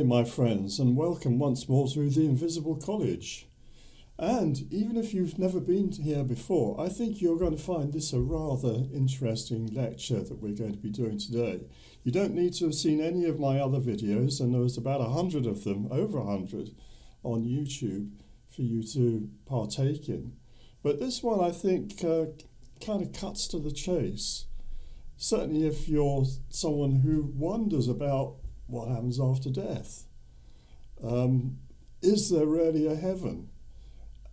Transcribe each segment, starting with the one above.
my friends, and welcome once more to the Invisible College. And even if you've never been here before, I think you're going to find this a rather interesting lecture that we're going to be doing today. You don't need to have seen any of my other videos, and there was about 100 of them, over 100, on YouTube for you to partake in. But this one, I think, kind of cuts to the chase. Certainly if you're someone who wonders about what happens after death. Is there really a heaven?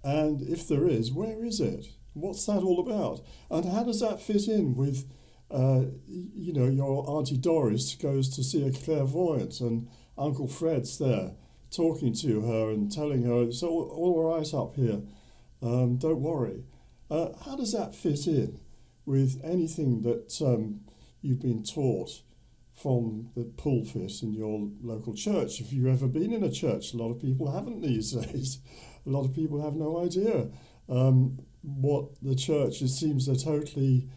And if there is, where is it? What's that all about? And how does that fit in with, your Auntie Doris goes to see a clairvoyant and Uncle Fred's there talking to her and telling her it's all right up here, don't worry. How does that fit in with anything that you've been taught from the pulpit in your local church? If you've ever been in a church, a lot of people haven't these days. A lot of people have no idea what the church, it seems they're totally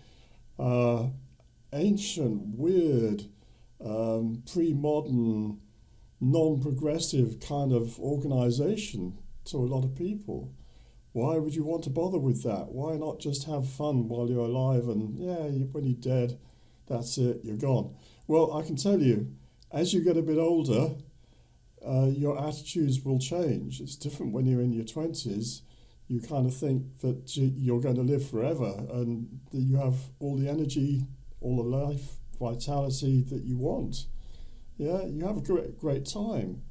ancient, weird, pre-modern, non-progressive kind of organisation to a lot of people. Why would you want to bother with that? Why not just have fun while you're alive and, when you're dead, that's it, you're gone. Well, I can tell you, as you get a bit older, your attitudes will change. It's different when you're in your 20s. You kind of think that you're going to live forever and that you have all the energy, all the life, vitality that you want. Yeah, you have a great time.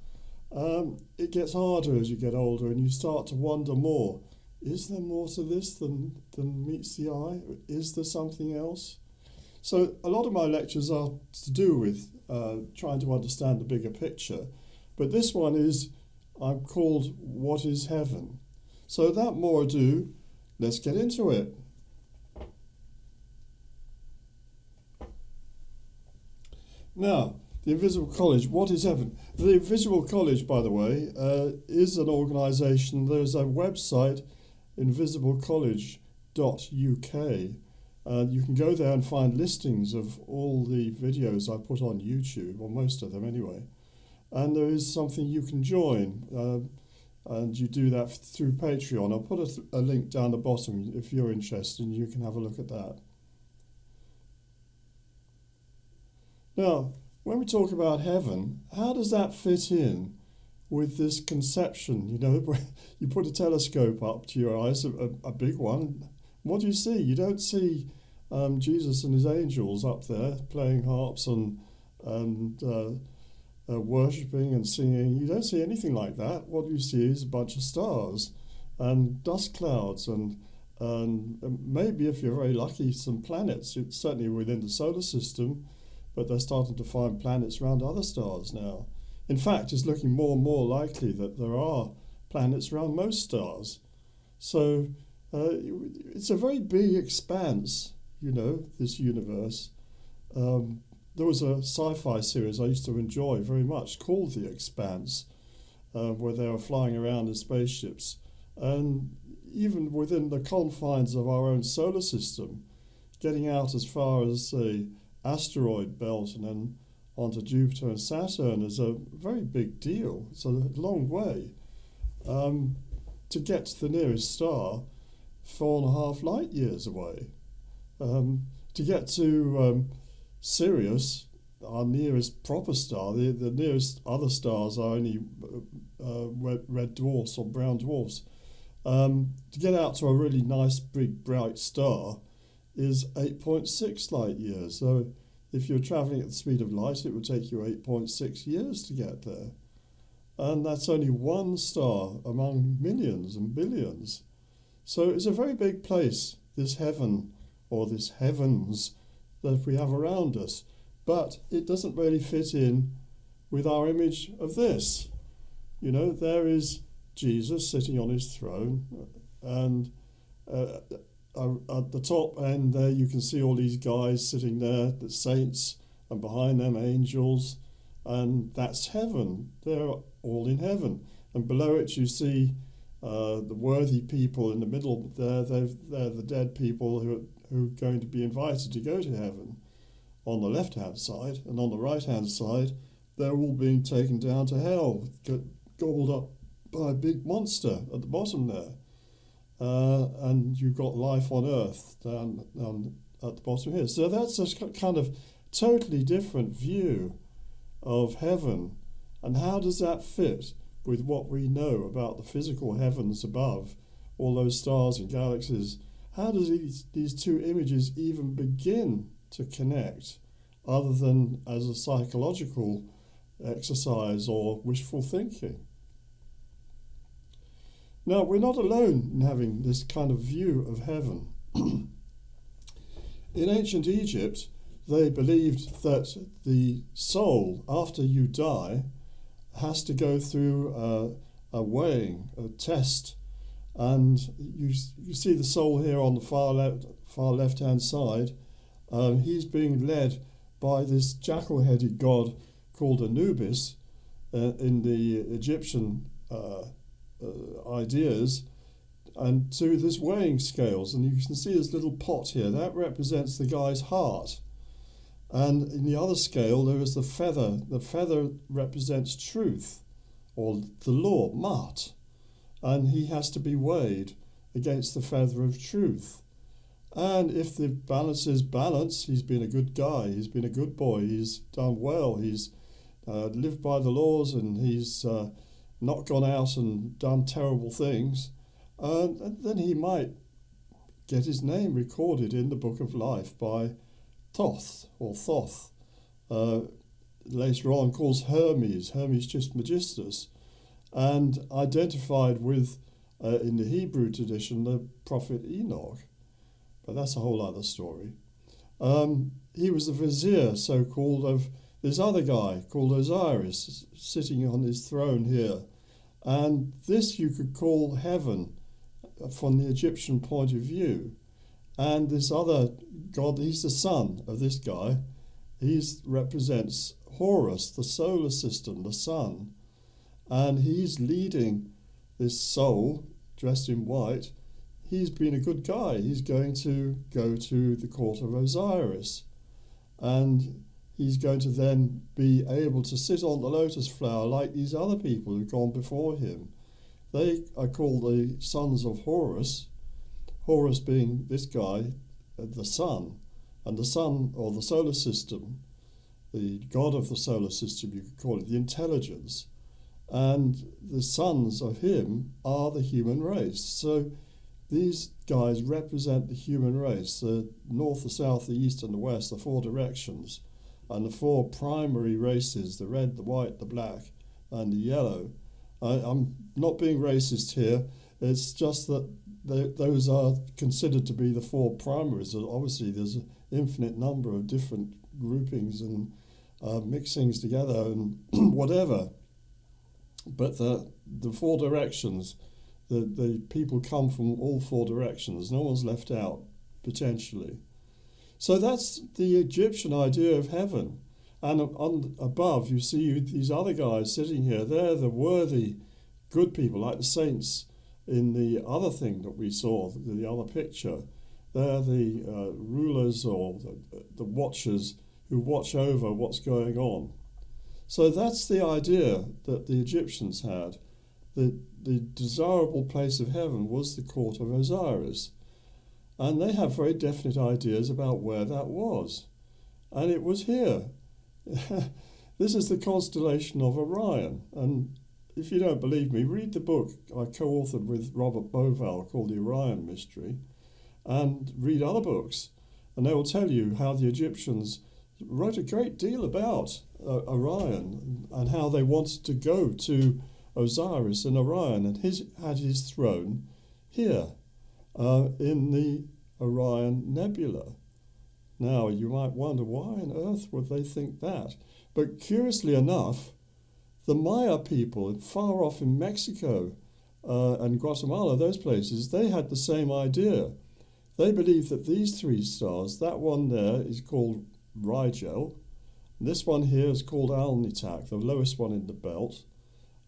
It gets harder as you get older and you start to wonder more. Is there more to this than meets the eye? Is there something else? So a lot of my lectures are to do with trying to understand the bigger picture. But this one I'm called What is Heaven? So without more ado, let's get into it. Now, the Invisible College, what is heaven? The Invisible College, by the way, is an organisation. There's a website, invisiblecollege.uk. You can go there and find listings of all the videos I put on YouTube, or most of them anyway. And there is something you can join, and you do that through Patreon. I'll put a link down the bottom if you're interested, and you can have a look at that. Now, when we talk about heaven, how does that fit in with this conception? You know, you put a telescope up to your eyes, a big one. What do you see? You don't see Jesus and his angels up there playing harps and worshipping and singing. You don't see anything like that. What you see is a bunch of stars and dust clouds and maybe, if you're very lucky, some planets. It's certainly within the solar system, but they're starting to find planets around other stars now. In fact, it's looking more and more likely that there are planets around most stars. So it's a very big expanse, this universe. There was a sci-fi series I used to enjoy very much called The Expanse, where they were flying around in spaceships. And even within the confines of our own solar system, getting out as far as the asteroid belt and then onto Jupiter and Saturn is a very big deal. It's a long way. To get to the nearest star, 4.5 light years away. To get to Sirius, our nearest proper star, the nearest other stars are only red dwarfs or brown dwarfs. To get out to a really nice, big, bright star is 8.6 light years. So if you're travelling at the speed of light, it would take you 8.6 years to get there. And that's only one star among millions and billions. So it's a very big place, this heaven, or this heavens, that we have around us. But it doesn't really fit in with our image of this. There is Jesus sitting on his throne, and at the top end there you can see all these guys sitting there, the saints, and behind them angels, and that's heaven. They're all in heaven. And below it you see the worthy people in the middle there. They're the dead people who are going to be invited to go to heaven on the left-hand side, and on the right-hand side they're all being taken down to hell, gobbled up by a big monster at the bottom there. And you've got life on earth down at the bottom here. So that's a kind of totally different view of heaven. And how does that fit with what we know about the physical heavens above, all those stars and galaxies? How does these two images even begin to connect, other than as a psychological exercise or wishful thinking? Now, we're not alone in having this kind of view of heaven. In ancient Egypt, they believed that the soul, after you die, has to go through a weighing, a test. And you see the soul here on the far left-hand side. He's being led by this jackal-headed god called Anubis in the Egyptian ideas, and to this weighing scales. And you can see this little pot here. That represents the guy's heart. And in the other scale, there is the feather. The feather represents truth, or the law, mat. And he has to be weighed against the feather of truth. And if the balance is balance, he's been a good guy, he's been a good boy, he's done well, he's lived by the laws, and he's not gone out and done terrible things, and then he might get his name recorded in the book of life by Thoth, or Thoth. Later on calls Hermes Trismegistus, and identified with, in the Hebrew tradition, the prophet Enoch. But that's a whole other story. He was the vizier, so-called, of this other guy called Osiris, sitting on his throne here. And this you could call heaven from the Egyptian point of view. And this other god, he's the son of this guy. He represents Horus, the solar system, the sun. And he's leading this soul, dressed in white. He's been a good guy. He's going to go to the court of Osiris. And he's going to then be able to sit on the lotus flower like these other people who've gone before him. They are called the sons of Horus, Horus being this guy, the sun, and the sun, or the solar system, the god of the solar system, you could call it, the intelligence. And the sons of him are the human race. So these guys represent the human race, the north, the south, the east, and the west, the four directions, and the four primary races, the red, the white, the black, and the yellow. I'm not being racist here. It's just that those are considered to be the four primaries. Obviously, there's an infinite number of different groupings and mixings together and whatever. But the four directions, the people come from all four directions. No one's left out, potentially. So that's the Egyptian idea of heaven. And on above, you see these other guys sitting here. They're the worthy, good people, like the saints in the other thing that we saw, the other picture. They're the rulers or the watchers who watch over what's going on. So that's the idea that the Egyptians had. The desirable place of heaven was the court of Osiris. And they have very definite ideas about where that was. And it was here. This is the constellation of Orion. And if you don't believe me, read the book I co-authored with Robert Bovell called The Orion Mystery, and read other books. And they will tell you how the Egyptians wrote a great deal about Orion and how they wanted to go to Osiris and Orion, and had his throne here in the Orion Nebula. Now, you might wonder, why on earth would they think that? But curiously enough, the Maya people far off in Mexico and Guatemala, those places, they had the same idea. They believed that these three stars, that one there is called Rigel, this one here is called Alnitak, the lowest one in the belt,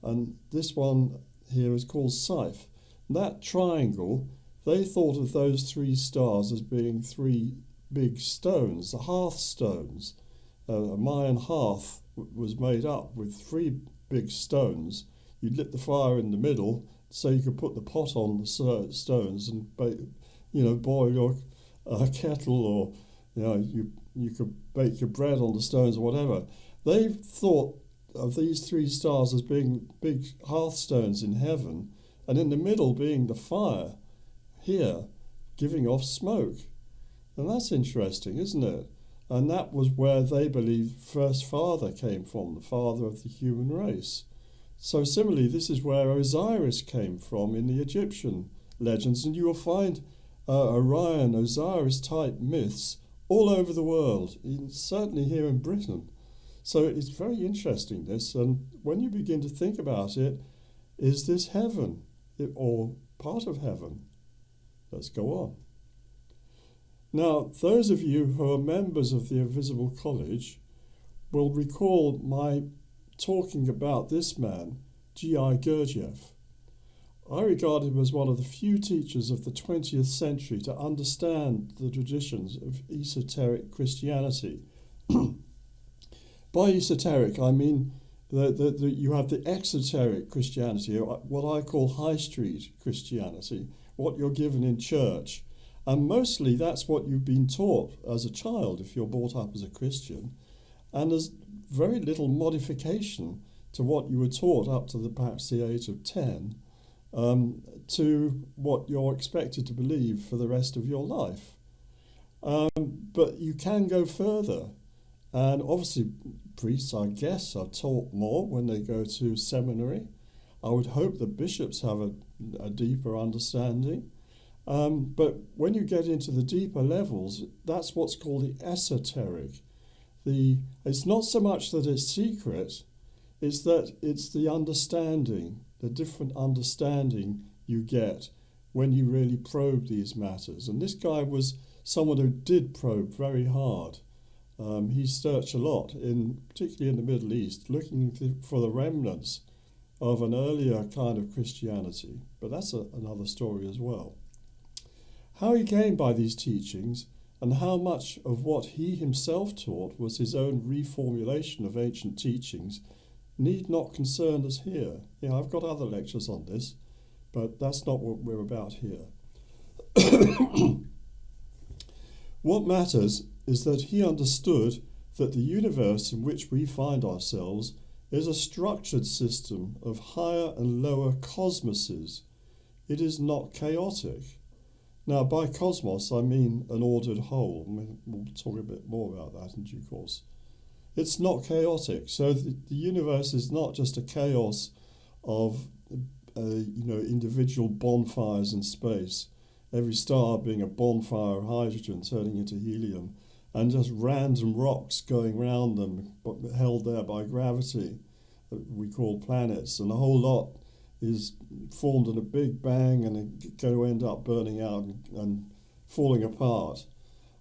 and this one here is called Siph. That triangle, they thought of those three stars as being three big stones, the hearthstones. a Mayan hearth was made up with three big stones. You lit the fire in the middle so you could put the pot on the stones and boil your kettle, or you could bake your bread on the stones or whatever. They thought of these three stars as being big hearthstones in heaven, and in the middle being the fire here, giving off smoke. And that's interesting, isn't it? And that was where they believed first father came from, the father of the human race. So similarly, this is where Osiris came from in the Egyptian legends, and you will find Orion, Osiris type myths all over the world, certainly here in Britain. So it's very interesting, this, and when you begin to think about it, is this heaven or part of heaven? Let's go on. Now, those of you who are members of the Invisible College will recall my talking about this man, G.I. Gurdjieff. I regard him as one of the few teachers of the 20th century to understand the traditions of esoteric Christianity. By esoteric, I mean that you have the exoteric Christianity, what I call high street Christianity, what you're given in church. And mostly that's what you've been taught as a child if you're brought up as a Christian. And there's very little modification to what you were taught up to perhaps the age of 10 to what you're expected to believe for the rest of your life. But you can go further. And obviously priests, I guess, are taught more when they go to seminary. I would hope that bishops have a deeper understanding. But when you get into the deeper levels, that's what's called the esoteric. It's not so much that it's secret, it's that it's the understanding, the different understanding you get when you really probe these matters. And this guy was someone who did probe very hard. He searched a lot, particularly in the Middle East, looking for the remnants of an earlier kind of Christianity. But that's another story as well. How he came by these teachings and how much of what he himself taught was his own reformulation of ancient teachings need not concern us here. I've got other lectures on this, but that's not what we're about here. What matters is that he understood that the universe in which we find ourselves is a structured system of higher and lower cosmoses. It is not chaotic. Now, by cosmos, I mean an ordered whole. We'll talk a bit more about that in due course. It's not chaotic. So the universe is not just a chaos of individual bonfires in space, every star being a bonfire of hydrogen turning into helium, and just random rocks going round them, but held there by gravity, that we call planets, and a whole lot is formed in a big bang and going to end up burning out and falling apart.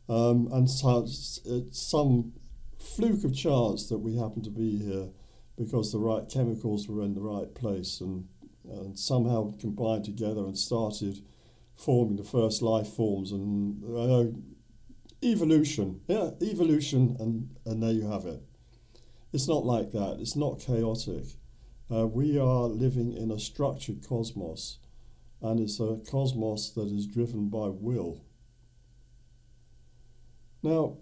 And so it's some fluke of chance that we happen to be here because the right chemicals were in the right place and somehow combined together and started forming the first life forms and evolution. Yeah, evolution, and there you have it. It's not like that. It's not chaotic. We are living in a structured cosmos, and it's a cosmos that is driven by will. Now,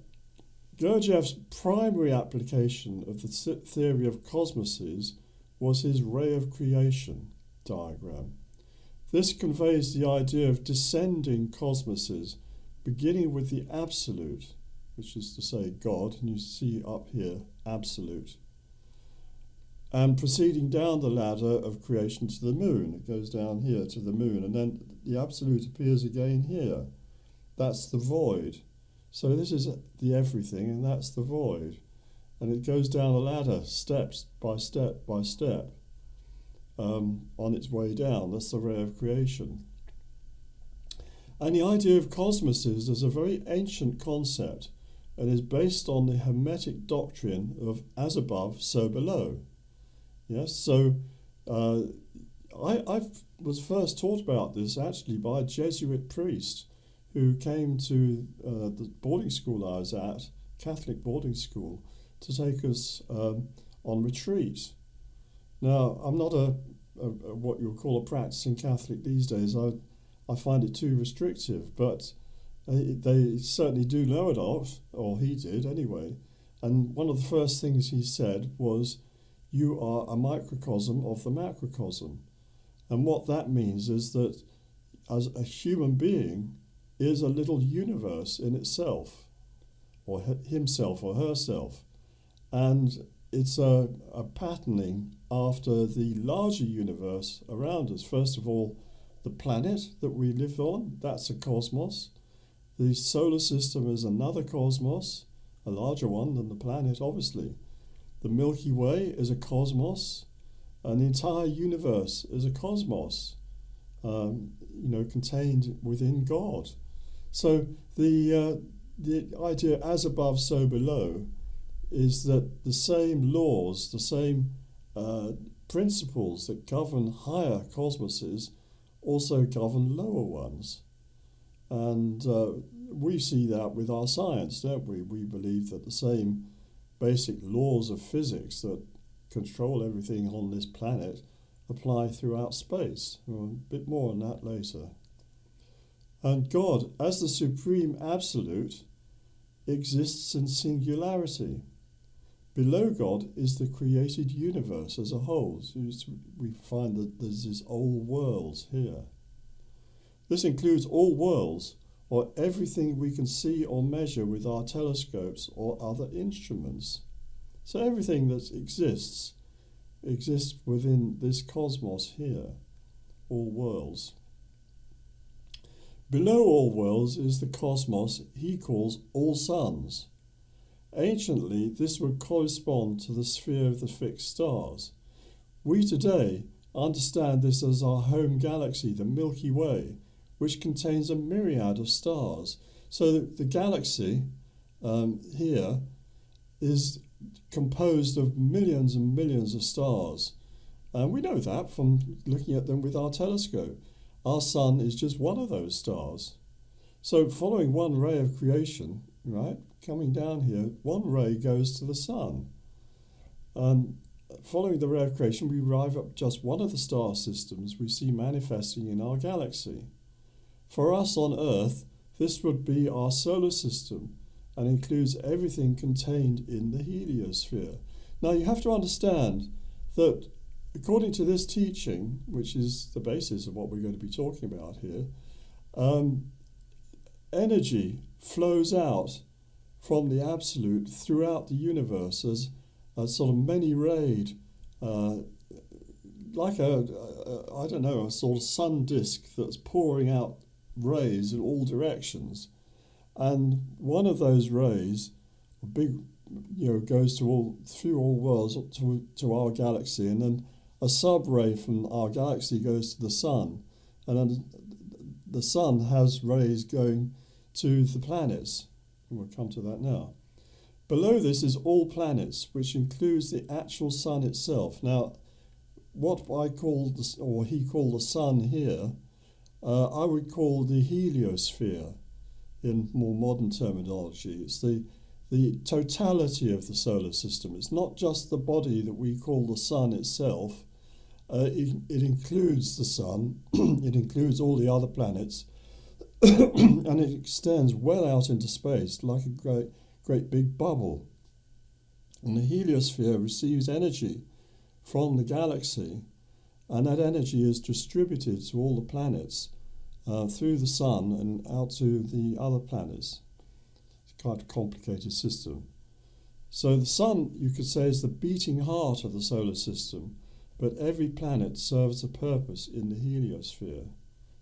Gurdjieff's primary application of the theory of cosmoses was his ray of creation diagram. This conveys the idea of descending cosmoses, beginning with the absolute, which is to say God, and you see up here, absolute, and proceeding down the ladder of creation to the moon. It goes down here to the moon, and then the absolute appears again here. That's the void. So this is the everything, and that's the void. And it goes down the ladder, steps by step by step, on its way down. That's the ray of creation. And the idea of cosmoses is a very ancient concept and is based on the Hermetic doctrine of as above, so below. Yes, so I was first taught about this actually by a Jesuit priest who came to the boarding school I was at, Catholic boarding school, to take us on retreat. Now, I'm not a what you would call a practicing Catholic these days. I find it too restrictive, but they certainly do know it of, or he did anyway. And one of the first things he said was, you are a microcosm of the macrocosm. And what that means is that as a human being is a little universe in itself, or himself or herself. And it's a patterning after the larger universe around us. First of all, the planet that we live on, that's a cosmos. The solar system is another cosmos, a larger one than the planet, obviously. The Milky Way is a cosmos, and the entire universe is a cosmos, contained within God. So the idea as above, so below is that the same laws, the same principles that govern higher cosmoses also govern lower ones. And we see that with our science, don't we? We believe that the same basic laws of physics that control everything on this planet apply throughout space. Well, a bit more on that later. And God, as the supreme absolute, exists in singularity. Below God is the created universe as a whole. So we find that there's this all worlds here. This includes all worlds, or everything we can see or measure with our telescopes or other instruments. So everything that exists within this cosmos here, all worlds. Below all worlds is the cosmos he calls all suns. Anciently, this would correspond to the sphere of the fixed stars. We today understand this as our home galaxy, the Milky Way, which contains a myriad of stars. So the galaxy here is composed of millions and millions of stars. And we know that from looking at them with our telescope. Our sun is just one of those stars. So following one ray of creation, right, coming down here, one ray goes to the sun. Following the ray of creation, we arrive at just one of the star systems we see manifesting in our galaxy. For us on Earth, this would be our solar system and includes everything contained in the heliosphere. Now you have to understand that according to this teaching, which is the basis of what we're going to be talking about here, energy flows out from the absolute throughout the universe as a sort of many-rayed, like a sort of sun disk that's pouring out rays in all directions. And one of those rays, a big, goes through all worlds up to our galaxy, and then a sub-ray from our galaxy goes to the sun, and then the sun has rays going to the planets. And we'll come to that now. Below this is all planets, which includes the actual sun itself. Now, what I call, he called the sun here, I would call the heliosphere in more modern terminology. It's the totality of the solar system. It's not just the body that we call the sun itself. It includes the sun, it includes all the other planets, and it extends well out into space like a great big bubble. And the heliosphere receives energy from the galaxy, and that energy is distributed to all the planets through the sun and out to the other planets. It's quite a complicated system. So the sun, you could say, is the beating heart of the solar system, but every planet serves a purpose in the heliosphere.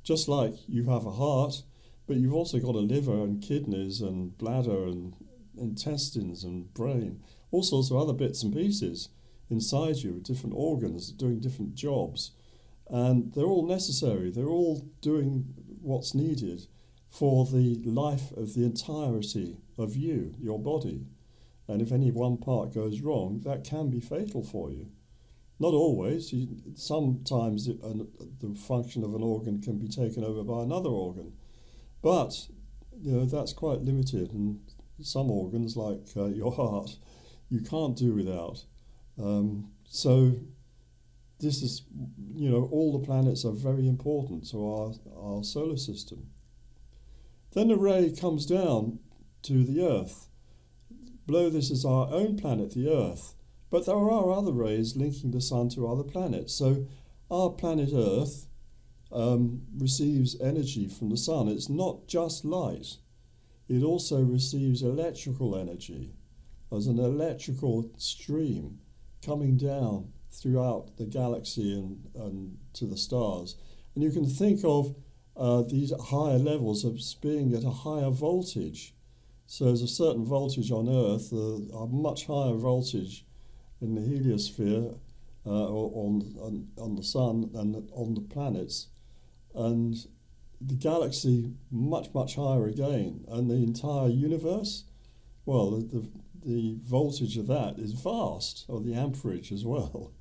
Just like you have a heart, but you've also got a liver and kidneys and bladder and intestines and brain, all sorts of other bits and pieces inside you with different organs doing different jobs. And they're all necessary. They're all doing what's needed for the life of the entirety of you, your body. And if any one part goes wrong, that can be fatal for you. Not always. Sometimes the function of an organ can be taken over by another organ. But, that's quite limited. And some organs, like your heart, you can't do without. So this is, all the planets are very important to our solar system. Then the ray comes down to the Earth. Below this is our own planet, the Earth. But there are other rays linking the Sun to other planets. So our planet Earth receives energy from the Sun. It's not just light. It also receives electrical energy as an electrical stream coming down throughout the galaxy and to the stars. And you can think of these higher levels as being at a higher voltage. So there's a certain voltage on Earth, a much higher voltage in the heliosphere or on the Sun and on the planets. And the galaxy much, much higher again. And the entire universe, well, the voltage of that is vast, or the amperage as well.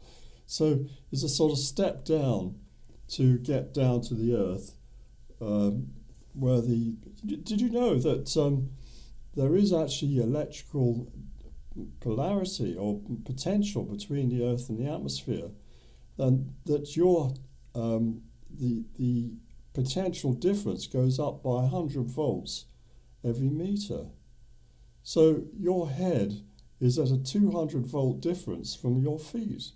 So there's a sort of step down to get down to the Earth, where did you know that there is actually electrical polarity or potential between the Earth and the atmosphere, and that the potential difference goes up by 100 volts every meter. So your head is at a 200 volt difference from your feet.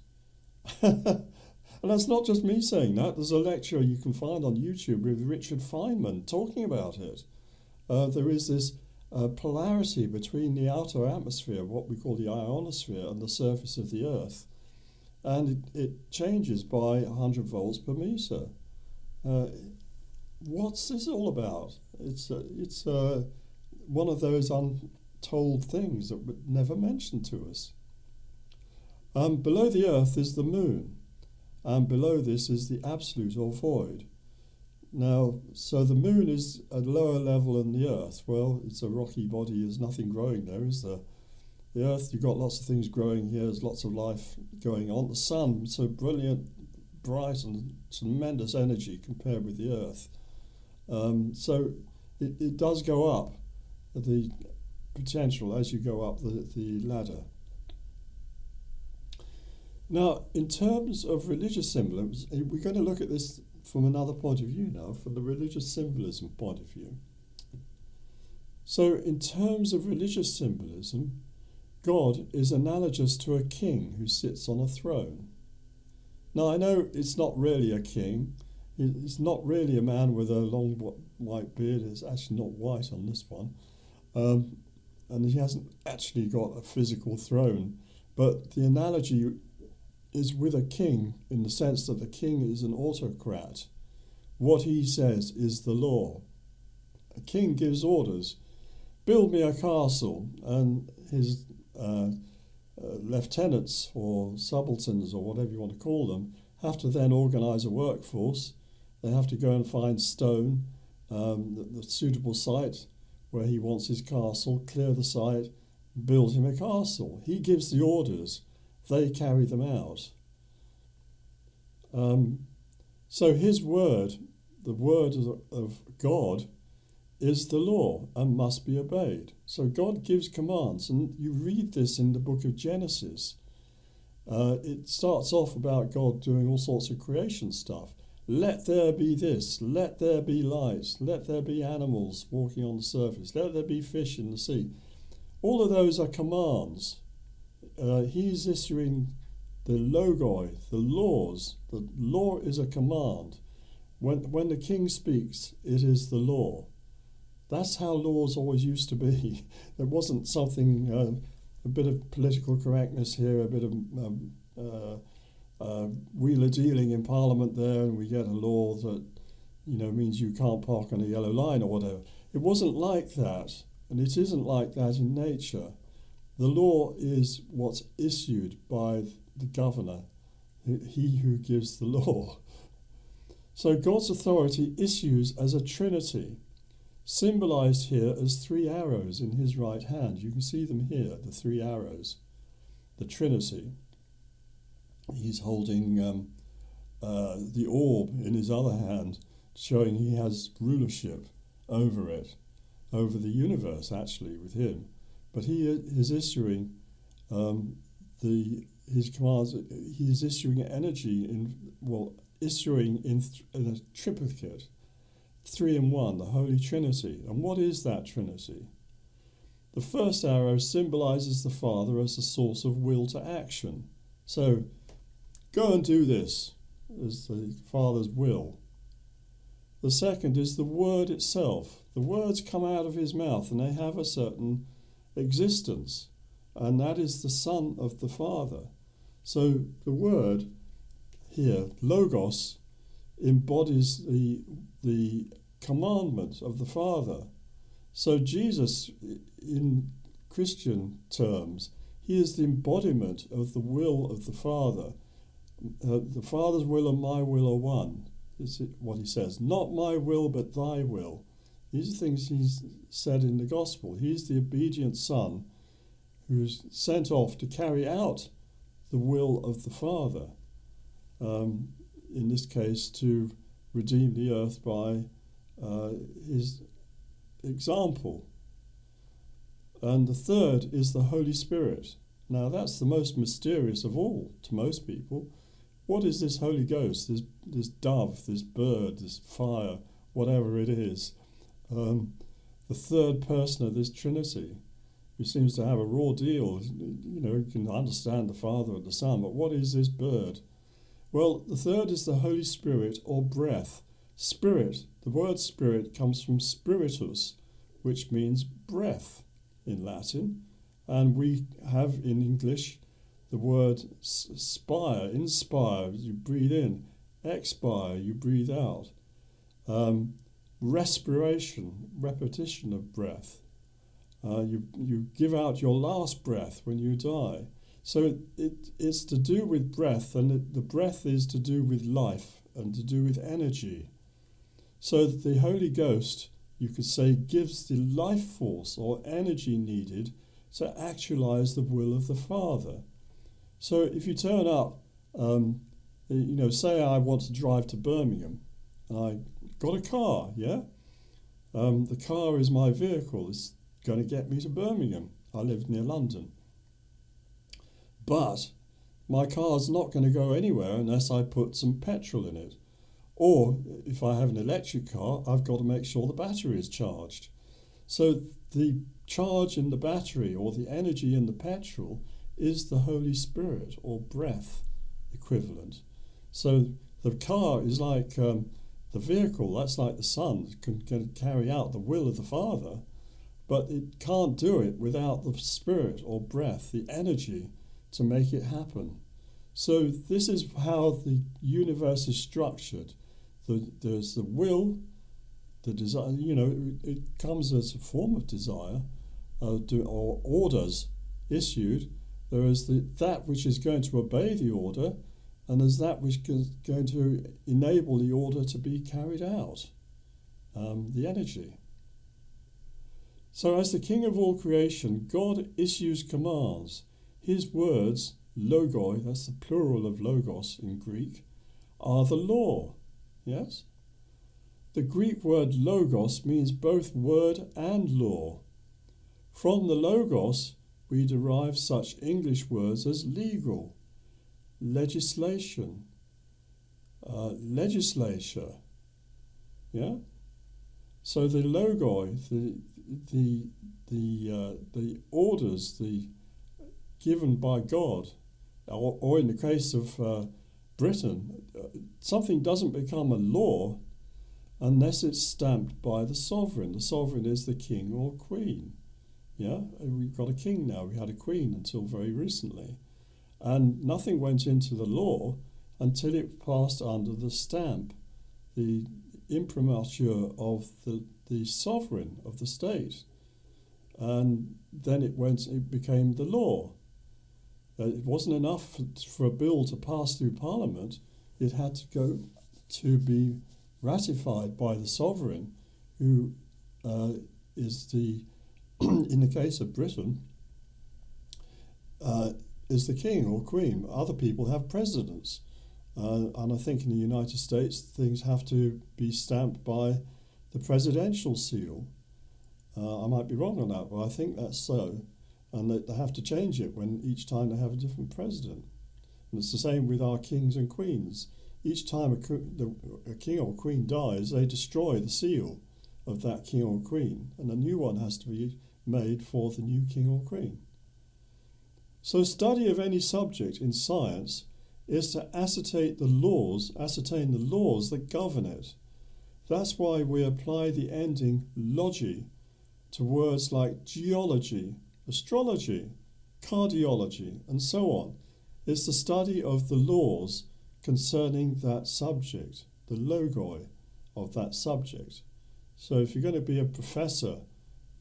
And that's not just me saying that. There's a lecture you can find on YouTube with Richard Feynman talking about it. There is this polarity between the outer atmosphere, what we call the ionosphere, and the surface of the Earth. And it changes by 100 volts per meter. What's this all about? It's one of those untold things that were never mentioned to us. Below the Earth is the Moon, and below this is the absolute or void. Now, so the Moon is at a lower level than the Earth. Well, it's a rocky body, there's nothing growing there, is there? The Earth, you've got lots of things growing here, there's lots of life going on. The Sun, so brilliant, bright and tremendous energy compared with the Earth. So it does go up, the potential, as you go up the ladder. Now, in terms of religious symbolism, we're going to look at this from another point of view now, from the religious symbolism point of view. So, in terms of religious symbolism, God is analogous to a king who sits on a throne. Now, I know it's not really a king. It's not really a man with a long white beard. It's actually not white on this one. And he hasn't actually got a physical throne. But the analogy is with a king in the sense that the king is an autocrat. What he says is the law. A king gives orders. Build me a castle, and his lieutenants or subalterns or whatever you want to call them have to then organise a workforce. They have to go and find stone, the suitable site where he wants his castle, clear the site, build him a castle. He gives the orders. They carry them out. So his word, the word of God, is the law and must be obeyed. So God gives commands, and you read this in the book of Genesis. It starts off about God doing all sorts of creation stuff. Let there be this, let there be light, let there be animals walking on the surface, let there be fish in the sea. All of those are commands. He's issuing the logoi, the laws. The law is a command. When the king speaks, it is the law. That's how laws always used to be. There wasn't something, a bit of political correctness here, a bit of wheeler dealing in Parliament there, and we get a law that means you can't park on a yellow line or whatever. It wasn't like that, and it isn't like that in nature. The law is what's issued by the governor, he who gives the law. So God's authority issues as a trinity, symbolized here as 3 arrows in his right hand. You can see them here, the 3 arrows, the Trinity. He's holding the orb in his other hand, showing he has rulership over it, over the universe actually with him. But he is issuing His commands, he is issuing energy in a triplicate, 3 in 1, the Holy Trinity. And what is that Trinity? The first arrow symbolizes the Father as the source of will to action. So, go and do this, is the Father's will. The second is the Word itself. The words come out of his mouth and they have a certain existence, and that is the Son of the Father. So the Word here, Logos, embodies the commandment of the Father. So Jesus, in Christian terms, he is the embodiment of the will of the Father. The Father's will and my will are one, is what he says. Not my will, but thy will. These are things he's said in the Gospel. He's the obedient Son who's sent off to carry out the will of the Father. In this case, to redeem the earth by his example. And the third is the Holy Spirit. Now that's the most mysterious of all to most people. What is this Holy Ghost, this dove, this bird, this fire, whatever it is? The third person of this Trinity, who seems to have a raw deal. You can understand the Father and the Son, but what is this bird? Well, the third is the Holy Spirit, or breath. Spirit, the word spirit comes from spiritus, which means breath in Latin. And we have in English the word spire, inspire, you breathe in, expire, you breathe out. Respiration, repetition of breath. You give out your last breath when you die. So it's to do with breath, and the breath is to do with life and to do with energy. So the Holy Ghost, you could say, gives the life force or energy needed to actualize the will of the Father. So if you turn up, say I want to drive to Birmingham, and I got a car, yeah? The car is my vehicle. It's going to get me to Birmingham. I live near London. But my car's not going to go anywhere unless I put some petrol in it. Or if I have an electric car, I've got to make sure the battery is charged. So the charge in the battery, or the energy in the petrol, is the Holy Spirit, or breath equivalent. So the car is like the vehicle, that's like the Son, can carry out the will of the Father, but it can't do it without the Spirit, or breath, the energy to make it happen. So this is how the universe is structured. There's the will, the desire, it comes as a form of desire, or orders issued. There is that which is going to obey the order, and there's that which is going to enable the order to be carried out, the energy. So as the King of all creation, God issues commands. His words, logoi, that's the plural of logos in Greek, are the law. Yes? The Greek word logos means both word and law. From the logos, we derive such English words as legal, legislation, legislature. Yeah? So the logoi, the orders, given by God, or in the case of Britain, something doesn't become a law unless it's stamped by the sovereign. The sovereign is the king or queen. Yeah, we've got a king now. We had a queen until very recently. And nothing went into the law until it passed under the stamp, the imprimatur of the sovereign of the state. And then it became the law. It wasn't enough for a bill to pass through Parliament. It had to go to be ratified by the sovereign, who is in the case of Britain, is the king or queen. Other people have presidents. And I think in the United States, things have to be stamped by the presidential seal. I might be wrong on that, but I think that's so. and they have to change it when each time they have a different president. And it's the same with our kings and queens. Each time a king or queen dies, they destroy the seal of that king or queen, and a new one has to be made for the new king or queen. So study of any subject in science is to ascertain the laws that govern it. That's why we apply the ending logy to words like geology, astrology, cardiology, and so on. It's the study of the laws concerning that subject, the logoi of that subject. So if you're going to be a professor,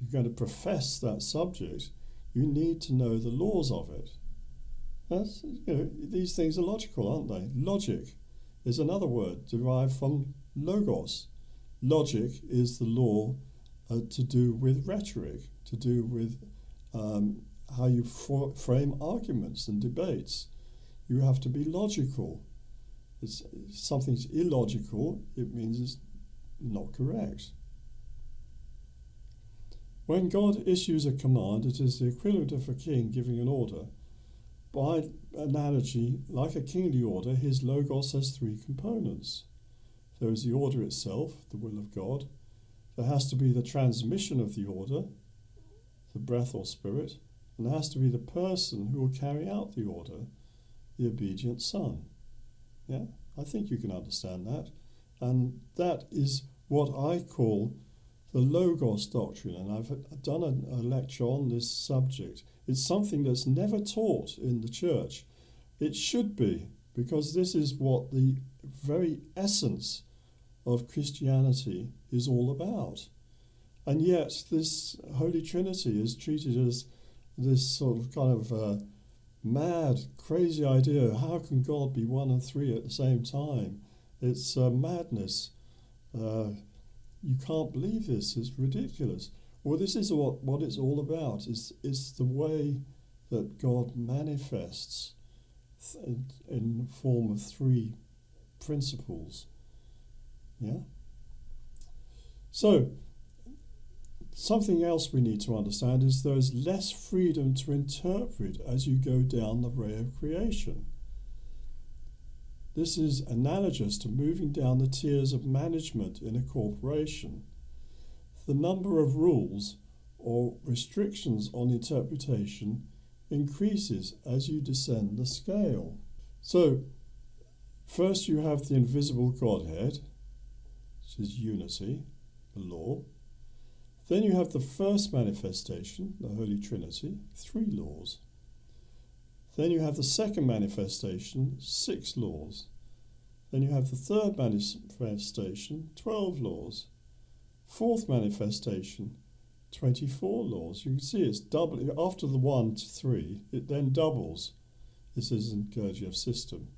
you're going to profess that subject, you need to know the laws of it. These things are logical, aren't they? Logic is another word derived from logos. Logic is the law to do with rhetoric, to do with how you frame arguments and debates. You have to be logical. If something's illogical, it means it's not correct. When God issues a command, it is the equivalent of a king giving an order. By analogy, like a kingly order, his logos has three components. There is the order itself, the will of God. There has to be the transmission of the order, the breath or spirit, and there has to be the person who will carry out the order, the obedient son. Yeah, I think you can understand that. And that is what I call the Logos doctrine, and I've done a lecture on this subject. It's something that's never taught in the church. It should be, because this is what the very essence of Christianity is all about. And yet this Holy Trinity is treated as this sort of kind of mad, crazy idea. How can God be one and three at the same time? It's madness. You can't believe this. It's ridiculous. Well, this is what it's all about. It's the way that God manifests in the form of three principles. Yeah? So, something else we need to understand is there is less freedom to interpret as you go down the way of creation. This is analogous to moving down the tiers of management in a corporation. The number of rules or restrictions on interpretation increases as you descend the scale. So, first you have the invisible Godhead, which is unity, the law. Then you have the first manifestation, the Holy Trinity, 3 laws. Then you have the second manifestation, 6 laws. Then you have the third manifestation, 12 laws. Fourth manifestation, 24 laws. You can see it's doubling. After the 1 to 3, it then doubles. This is in Gurdjieff's system.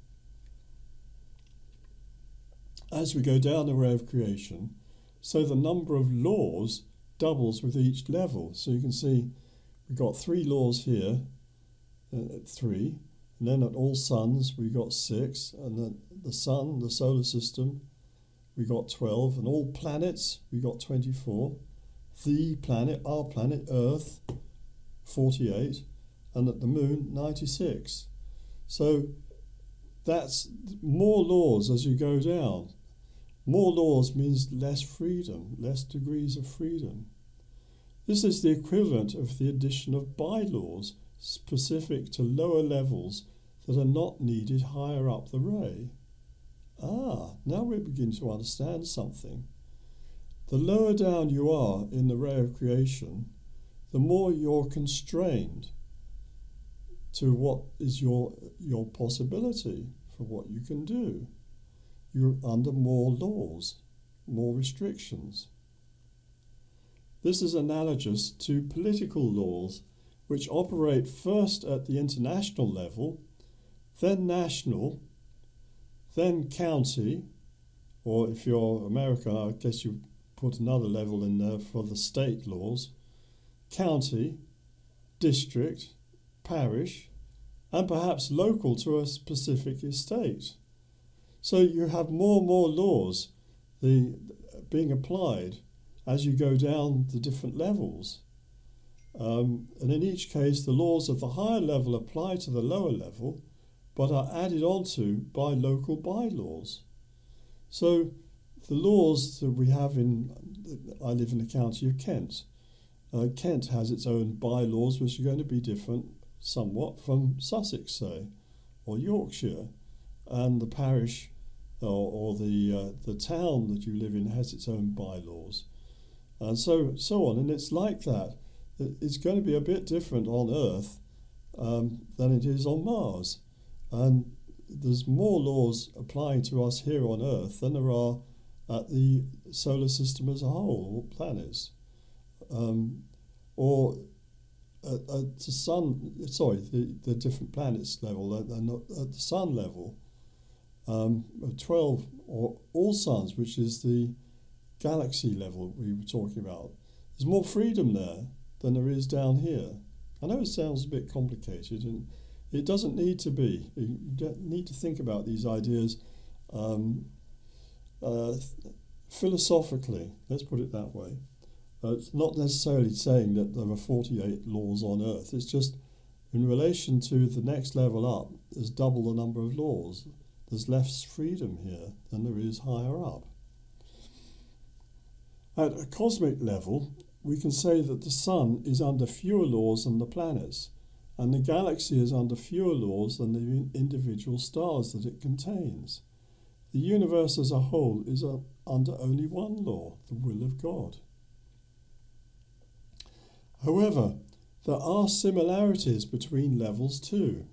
As we go down the way of creation, so the number of laws doubles with each level. So you can see we've got 3 laws here, 3, and then at all suns we got 6, and then the sun, the solar system, we got 12, and all planets we got 24. The planet, our planet, Earth, 48, and at the moon, 96. So that's more laws as you go down. More laws means less freedom, less degrees of freedom. This is the equivalent of the addition of bylaws specific to lower levels that are not needed higher up the ray. Now we begin to understand something. The lower down you are in the ray of creation, the more you're constrained to what is your possibility for what you can do. You're under more laws, more restrictions. This is analogous to political laws, which operate first at the international level, then national, then county, or if you're American, I guess you put another level in there for the state laws, county, district, parish, and perhaps local to a specific estate. So you have more and more laws being applied as you go down the different levels. And in each case, the laws of the higher level apply to the lower level, but are added onto by local bylaws. So the laws that we have I live in the county of Kent. Kent has its own bylaws, which are going to be different somewhat from Sussex, say, or Yorkshire, and the parish or the town that you live in has its own bylaws, and so on. And it's like that. It's going to be a bit different on Earth than it is on Mars, and there's more laws applying to us here on Earth than there are at the solar system as a whole, or planets, or at the sun. Sorry, the different planets level. They're not at the sun level. 12 or all suns, which is the galaxy level we were talking about. There's more freedom there than there is down here. I know it sounds a bit complicated, and it doesn't need to be. You don't need to think about these ideas philosophically, let's put it that way. It's not necessarily saying that there are 48 laws on Earth. It's just in relation to the next level up, there's double the number of laws. There's less freedom here than there is higher up. At a cosmic level, we can say that the sun is under fewer laws than the planets, and the galaxy is under fewer laws than the individual stars that it contains. The universe as a whole is under only one law, the will of God. However, there are similarities between levels too.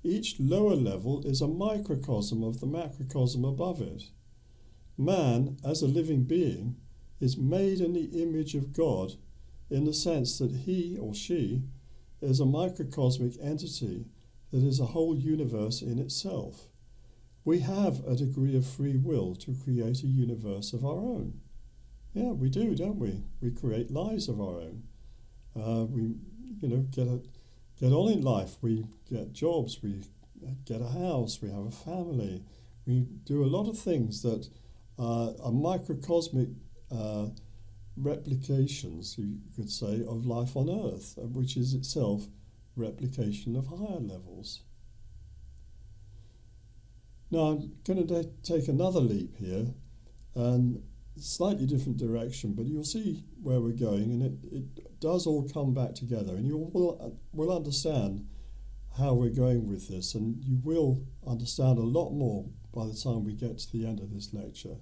Each lower level is a microcosm of the macrocosm above it. Man, as a living being, is made in the image of God in the sense that he or she is a microcosmic entity that is a whole universe in itself. We have a degree of free will to create a universe of our own. Yeah, we do, don't we? We create lives of our own. We get on in life. We get jobs. We get a house. We have a family. We do a lot of things that are microcosmic replications, you could say, of life on Earth, which is itself replication of higher levels. Now I'm going to take another leap here, and slightly different direction, but you'll see where we're going, and it does all come back together, and you will understand how we're going with this, and you will understand a lot more by the time we get to the end of this lecture.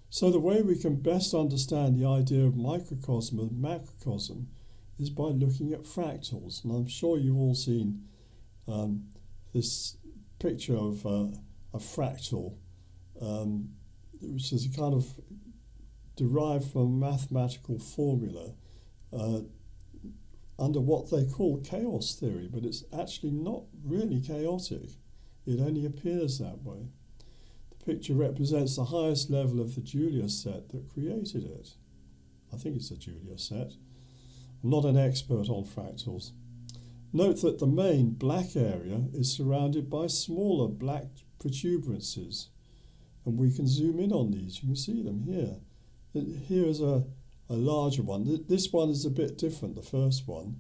So the way we can best understand the idea of microcosm and macrocosm is by looking at fractals, and I'm sure you've all seen this picture of a fractal, which is a kind of derived from a mathematical formula under what they call chaos theory, but it's actually not really chaotic. It only appears that way. The picture represents the highest level of the Julia set that created it. I think it's a Julia set. I'm not an expert on fractals. Note that the main black area is surrounded by smaller black protuberances, and we can zoom in on these. You can see them here. Here is a larger one. This one is a bit different, the first one.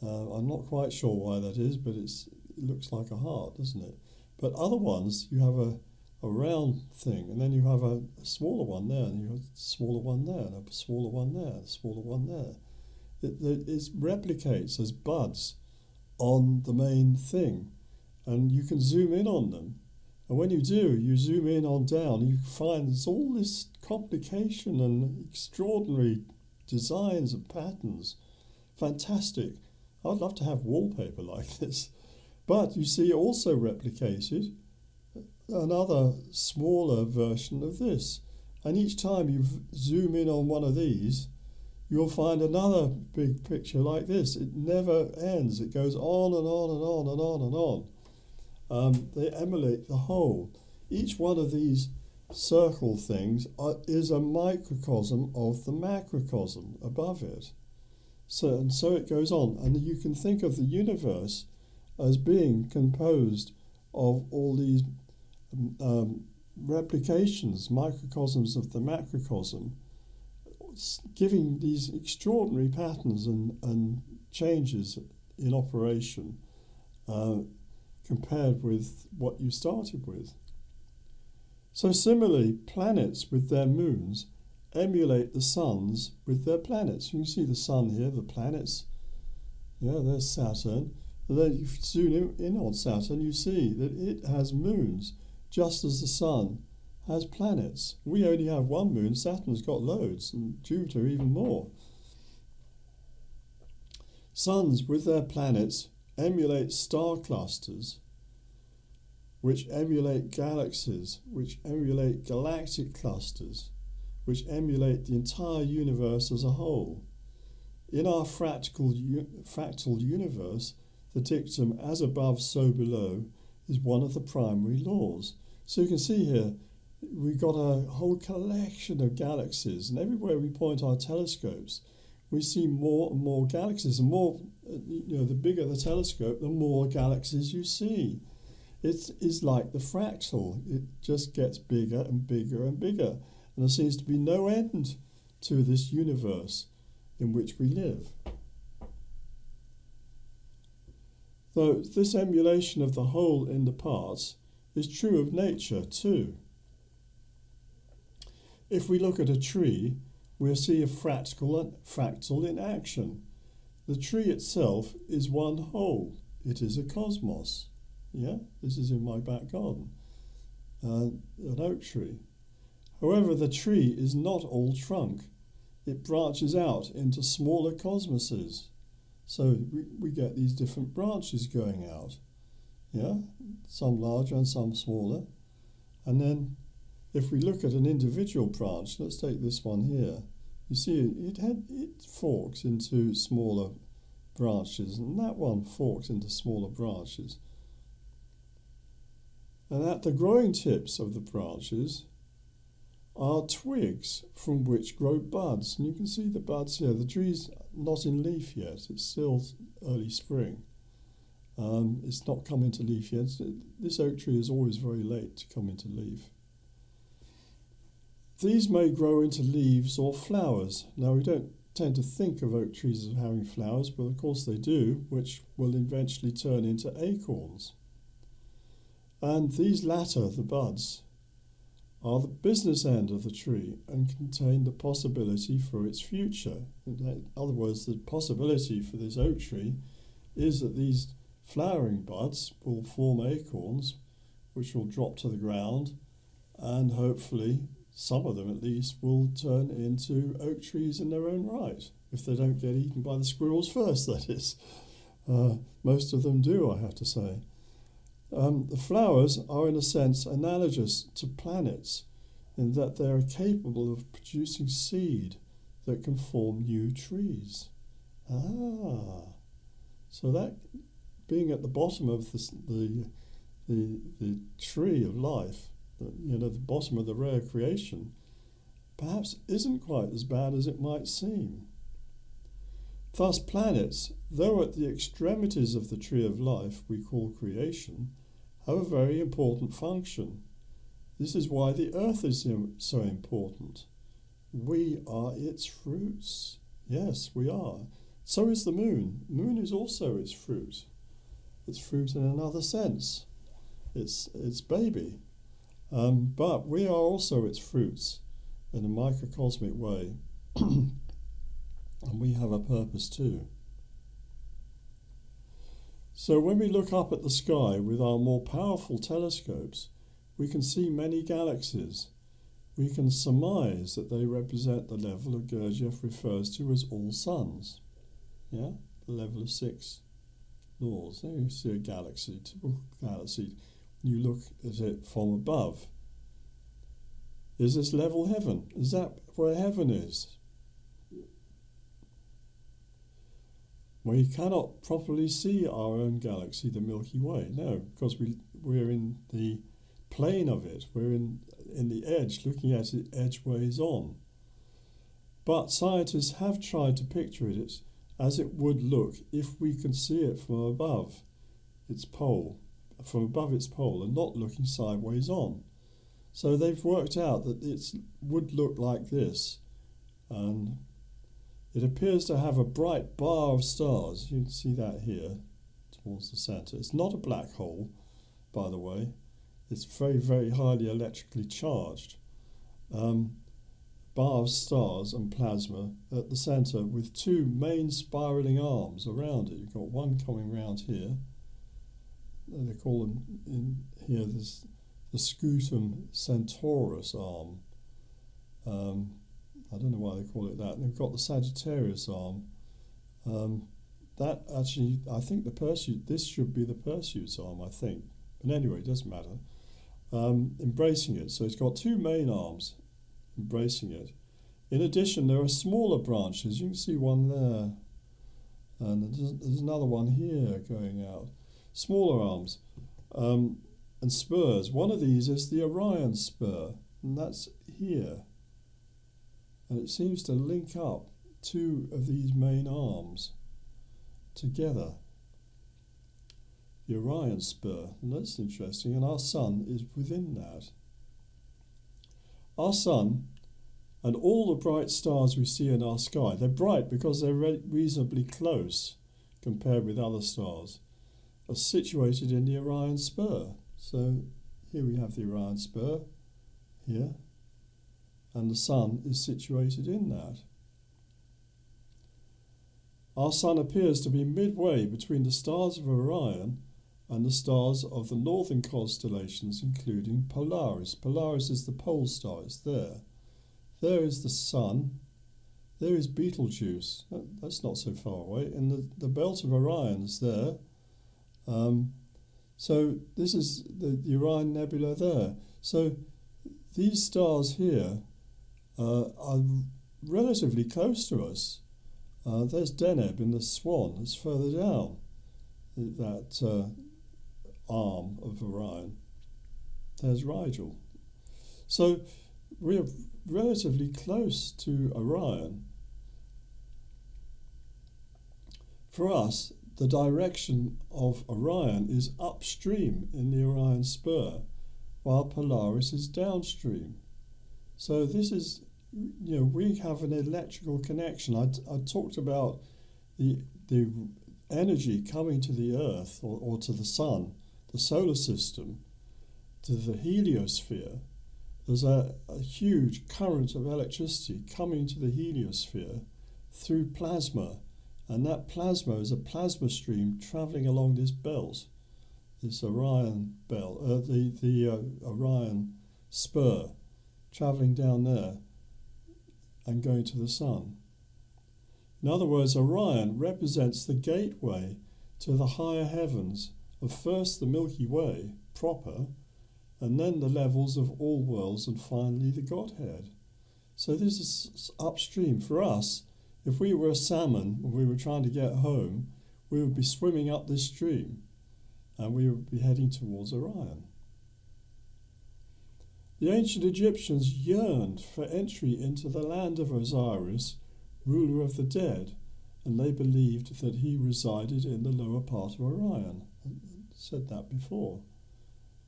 I'm not quite sure why that is, but it looks like a heart, doesn't it? But other ones, you have a round thing, and then you have a smaller one there, and you have a smaller one there, and a smaller one there, and a smaller one there. It replicates as buds on the main thing, and you can zoom in on them. And when you do, you zoom in on down, and you find there's all this complication and extraordinary designs and patterns. Fantastic. I'd love to have wallpaper like this. But you see also replicated another smaller version of this. And each time you zoom in on one of these, you'll find another big picture like this. It never ends. It goes on and on and on and on and on. They emulate the whole. Each one of these circle things is a microcosm of the macrocosm above it. So it goes on. And you can think of the universe as being composed of all these replications, microcosms of the macrocosm, giving these extraordinary patterns and changes in operation compared with what you started with. So similarly, planets with their moons emulate the suns with their planets. You can see the sun here, the planets. Yeah, there's Saturn. And then if you zoom in on Saturn, you see that it has moons, just as the sun has planets. We only have one moon. Saturn's got loads, and Jupiter even more. Suns with their planets emulate star clusters, which emulate galaxies, which emulate galactic clusters, which emulate the entire universe as a whole. In our fractal universe, the dictum "as above, so below" is one of the primary laws. So you can see here, we've got a whole collection of galaxies, and everywhere we point our telescopes, we see more and more galaxies, and more, the bigger the telescope, the more galaxies you see. It is like the fractal. It just gets bigger and bigger and bigger, and there seems to be no end to this universe in which we live. Though this emulation of the whole in the parts is true of nature too. If we look at a tree, we'll see a fractal in action. The tree itself is one whole. It is a cosmos. Yeah, this is in my back garden, an oak tree. However, the tree is not all trunk. It branches out into smaller cosmoses. So we get these different branches going out. Yeah, some larger and some smaller. And then if we look at an individual branch, let's take this one here. You see it forks into smaller branches, and that one forks into smaller branches. And at the growing tips of the branches are twigs from which grow buds. And you can see the buds here. The tree's not in leaf yet. It's still early spring. It's not come into leaf yet. This oak tree is always very late to come into leaf. These may grow into leaves or flowers. Now, we don't tend to think of oak trees as having flowers, but of course they do, which will eventually turn into acorns. And these latter, the buds, are the business end of the tree and contain the possibility for its future. In other words, the possibility for this oak tree is that these flowering buds will form acorns, which will drop to the ground, and hopefully some of them at least will turn into oak trees in their own right, if they don't get eaten by the squirrels first, that is. Most of them do, I have to say. The flowers are in a sense analogous to planets in that they are capable of producing seed that can form new trees. So that being at the bottom of the tree of life, the bottom of the rare creation, perhaps isn't quite as bad as it might seem. Thus so though at the extremities of the tree of life we call creation, have a very important function. This is why the earth is so important. We are its fruits. Yes, we are. So is the moon. The moon is also its fruit. Its fruit in another sense. It's baby. But we are also its fruits in a microcosmic way. And we have a purpose too. So when we look up at the sky with our more powerful telescopes, we can see many galaxies. We can surmise that they represent the level that Gurdjieff refers to as all suns. Yeah, the level of 6 laws. There you see a galaxy, typical galaxy. You look at it from above. Is this level heaven? Is that where heaven is? We cannot properly see our own galaxy, the Milky Way. No, because we're in the plane of it. We're in the edge, looking at it edgeways on. But scientists have tried to picture it as it would look if we could see it from above its pole, and not looking sideways on. So they've worked out that it would look like this, and it appears to have a bright bar of stars. You can see that here towards the centre. It's not a black hole, by the way. It's very, very highly electrically charged. Bar of stars and plasma at the centre with two main spiralling arms around it. You've got one coming round here. They call them in here the Scutum Centaurus arm. I don't know why they call it that. And they've got the Sagittarius arm. That actually, I think this should be the Perseus arm, I think. But anyway, it doesn't matter. Embracing it. So it's got two main arms embracing it. In addition, there are smaller branches. You can see one there. And there's another one here going out. Smaller arms and spurs. One of these is the Orion spur, and that's here. And it seems to link up two of these main arms together. The Orion spur, and that's interesting, and our sun is within that. Our sun and all the bright stars we see in our sky, they're bright because they're reasonably close compared with other stars, are situated in the Orion spur. So here we have the Orion spur, here, and the sun is situated in that. Our sun appears to be midway between the stars of Orion and the stars of the northern constellations, including Polaris. Polaris is the pole star, it's there. There is the sun. There is Betelgeuse. That's not so far away. And the belt of Orion is there. So this is the Orion Nebula there. So these stars here are relatively close to us. There's Deneb in the Swan. It's further down, that arm of Orion. There's Rigel. So we are relatively close to Orion. For us, the direction of Orion is upstream in the Orion spur, while Polaris is downstream. So this is, we have an electrical connection. I talked about the energy coming to the Earth or to the Sun, the solar system, to the heliosphere. There's a huge current of electricity coming to the heliosphere through plasma, and that plasma is a plasma stream travelling along this belt, this Orion belt, the Orion spur, travelling down there and going to the Sun. In other words, Orion represents the gateway to the higher heavens of first the Milky Way proper, and then the levels of all worlds, and finally the Godhead. So this is upstream. For us, if we were a salmon and we were trying to get home, we would be swimming up this stream and we would be heading towards Orion. The ancient Egyptians yearned for entry into the land of Osiris, ruler of the dead, and they believed that he resided in the lower part of Orion. I said that before.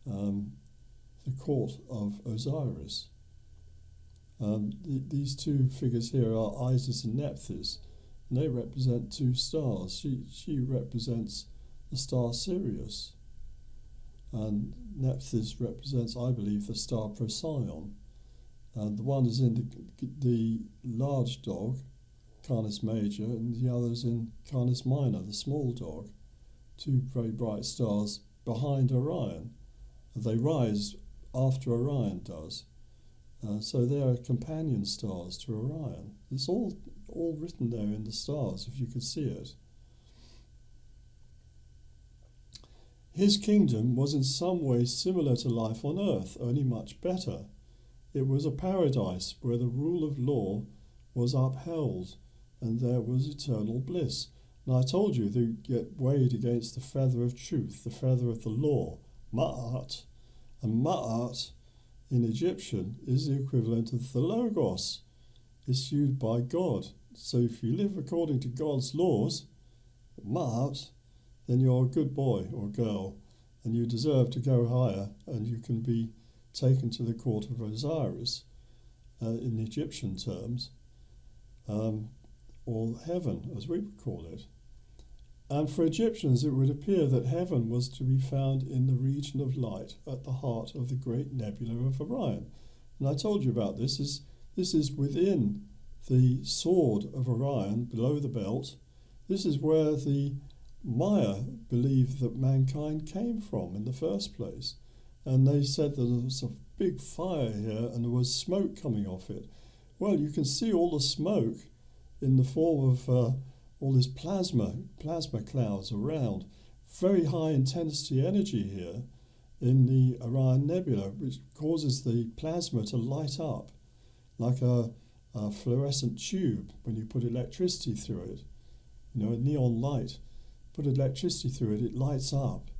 The court of Osiris. These two figures here are Isis and Nephthys, and they represent two stars. She represents the star Sirius, and Nephthys represents, I believe, the star Procyon. And the one is in the large dog, Canis Major, and the other is in Canis Minor, the small dog. Two very bright stars behind Orion. They rise after Orion does. So they are companion stars to Orion. It's all written there in the stars, if you could see it. His kingdom was in some ways similar to life on earth, only much better. It was a paradise where the rule of law was upheld, and there was eternal bliss. And I told you they get weighed against the feather of truth, the feather of the law, ma'at. And ma'at in Egyptian is the equivalent of the logos, issued by God. So if you live according to God's laws, ma'at, then you're a good boy or girl, and you deserve to go higher, and you can be taken to the court of Osiris in Egyptian terms. or heaven, as we would call it. And for Egyptians, it would appear that heaven was to be found in the region of light at the heart of the great nebula of Orion. And I told you about this. This is within the sword of Orion, below the belt. This is where the Maya believed that mankind came from in the first place. And they said that there was a big fire here and there was smoke coming off it. Well, you can see all the smoke in the form of all this plasma clouds around. Very high intensity energy here in the Orion Nebula, which causes the plasma to light up like a fluorescent tube when you put electricity through it. You know, a neon light. Put electricity through it, it lights up.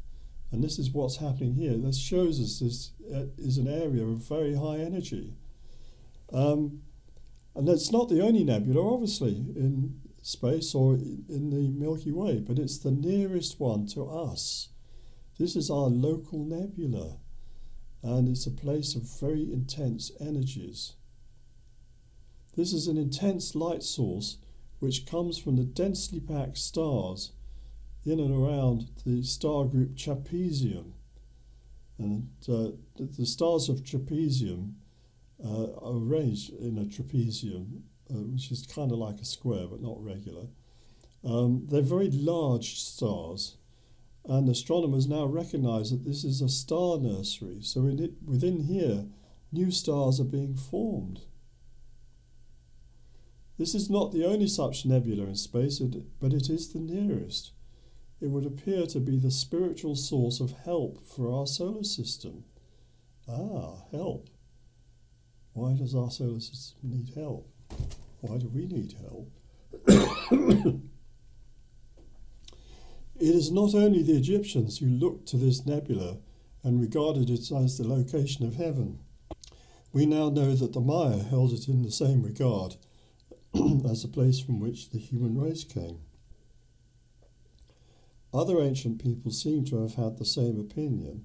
And this is what's happening here. This shows us this is an area of very high energy. And it's not the only nebula, obviously, in space or in the Milky Way, but it's the nearest one to us. This is our local nebula, and it's a place of very intense energies. This is an intense light source which comes from the densely packed stars in and around the star group Trapezium. And the stars of Trapezium are arranged in a trapezium, which is kind of like a square but not regular. They're very large stars, and astronomers now recognize that this is a star nursery. So within here, new stars are being formed. This is not the only such nebula in space, but it is the nearest. It would appear to be the spiritual source of help for our solar system. Help. Why does our solar system need help? Why do we need help? It is not only the Egyptians who looked to this nebula and regarded it as the location of heaven. We now know that the Maya held it in the same regard as the place from which the human race came. Other ancient people seem to have had the same opinion.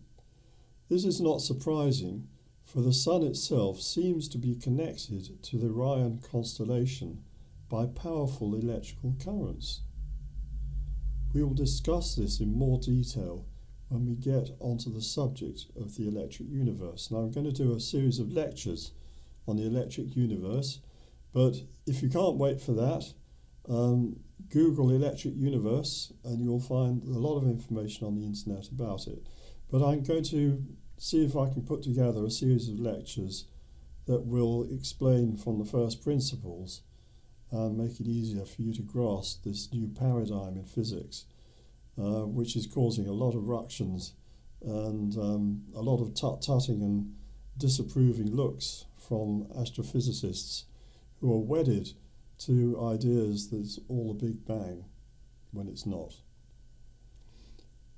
This is not surprising, for the sun itself seems to be connected to the Orion constellation by powerful electrical currents. We will discuss this in more detail when we get onto the subject of the electric universe. Now I'm going to do a series of lectures on the electric universe, but if you can't wait for that, Google electric universe and you'll find a lot of information on the internet about it. But I'm going to see if I can put together a series of lectures that will explain from the first principles and make it easier for you to grasp this new paradigm in physics, which is causing a lot of ructions and a lot of tut-tutting and disapproving looks from astrophysicists who are wedded to ideas that it's all a big bang when it's not.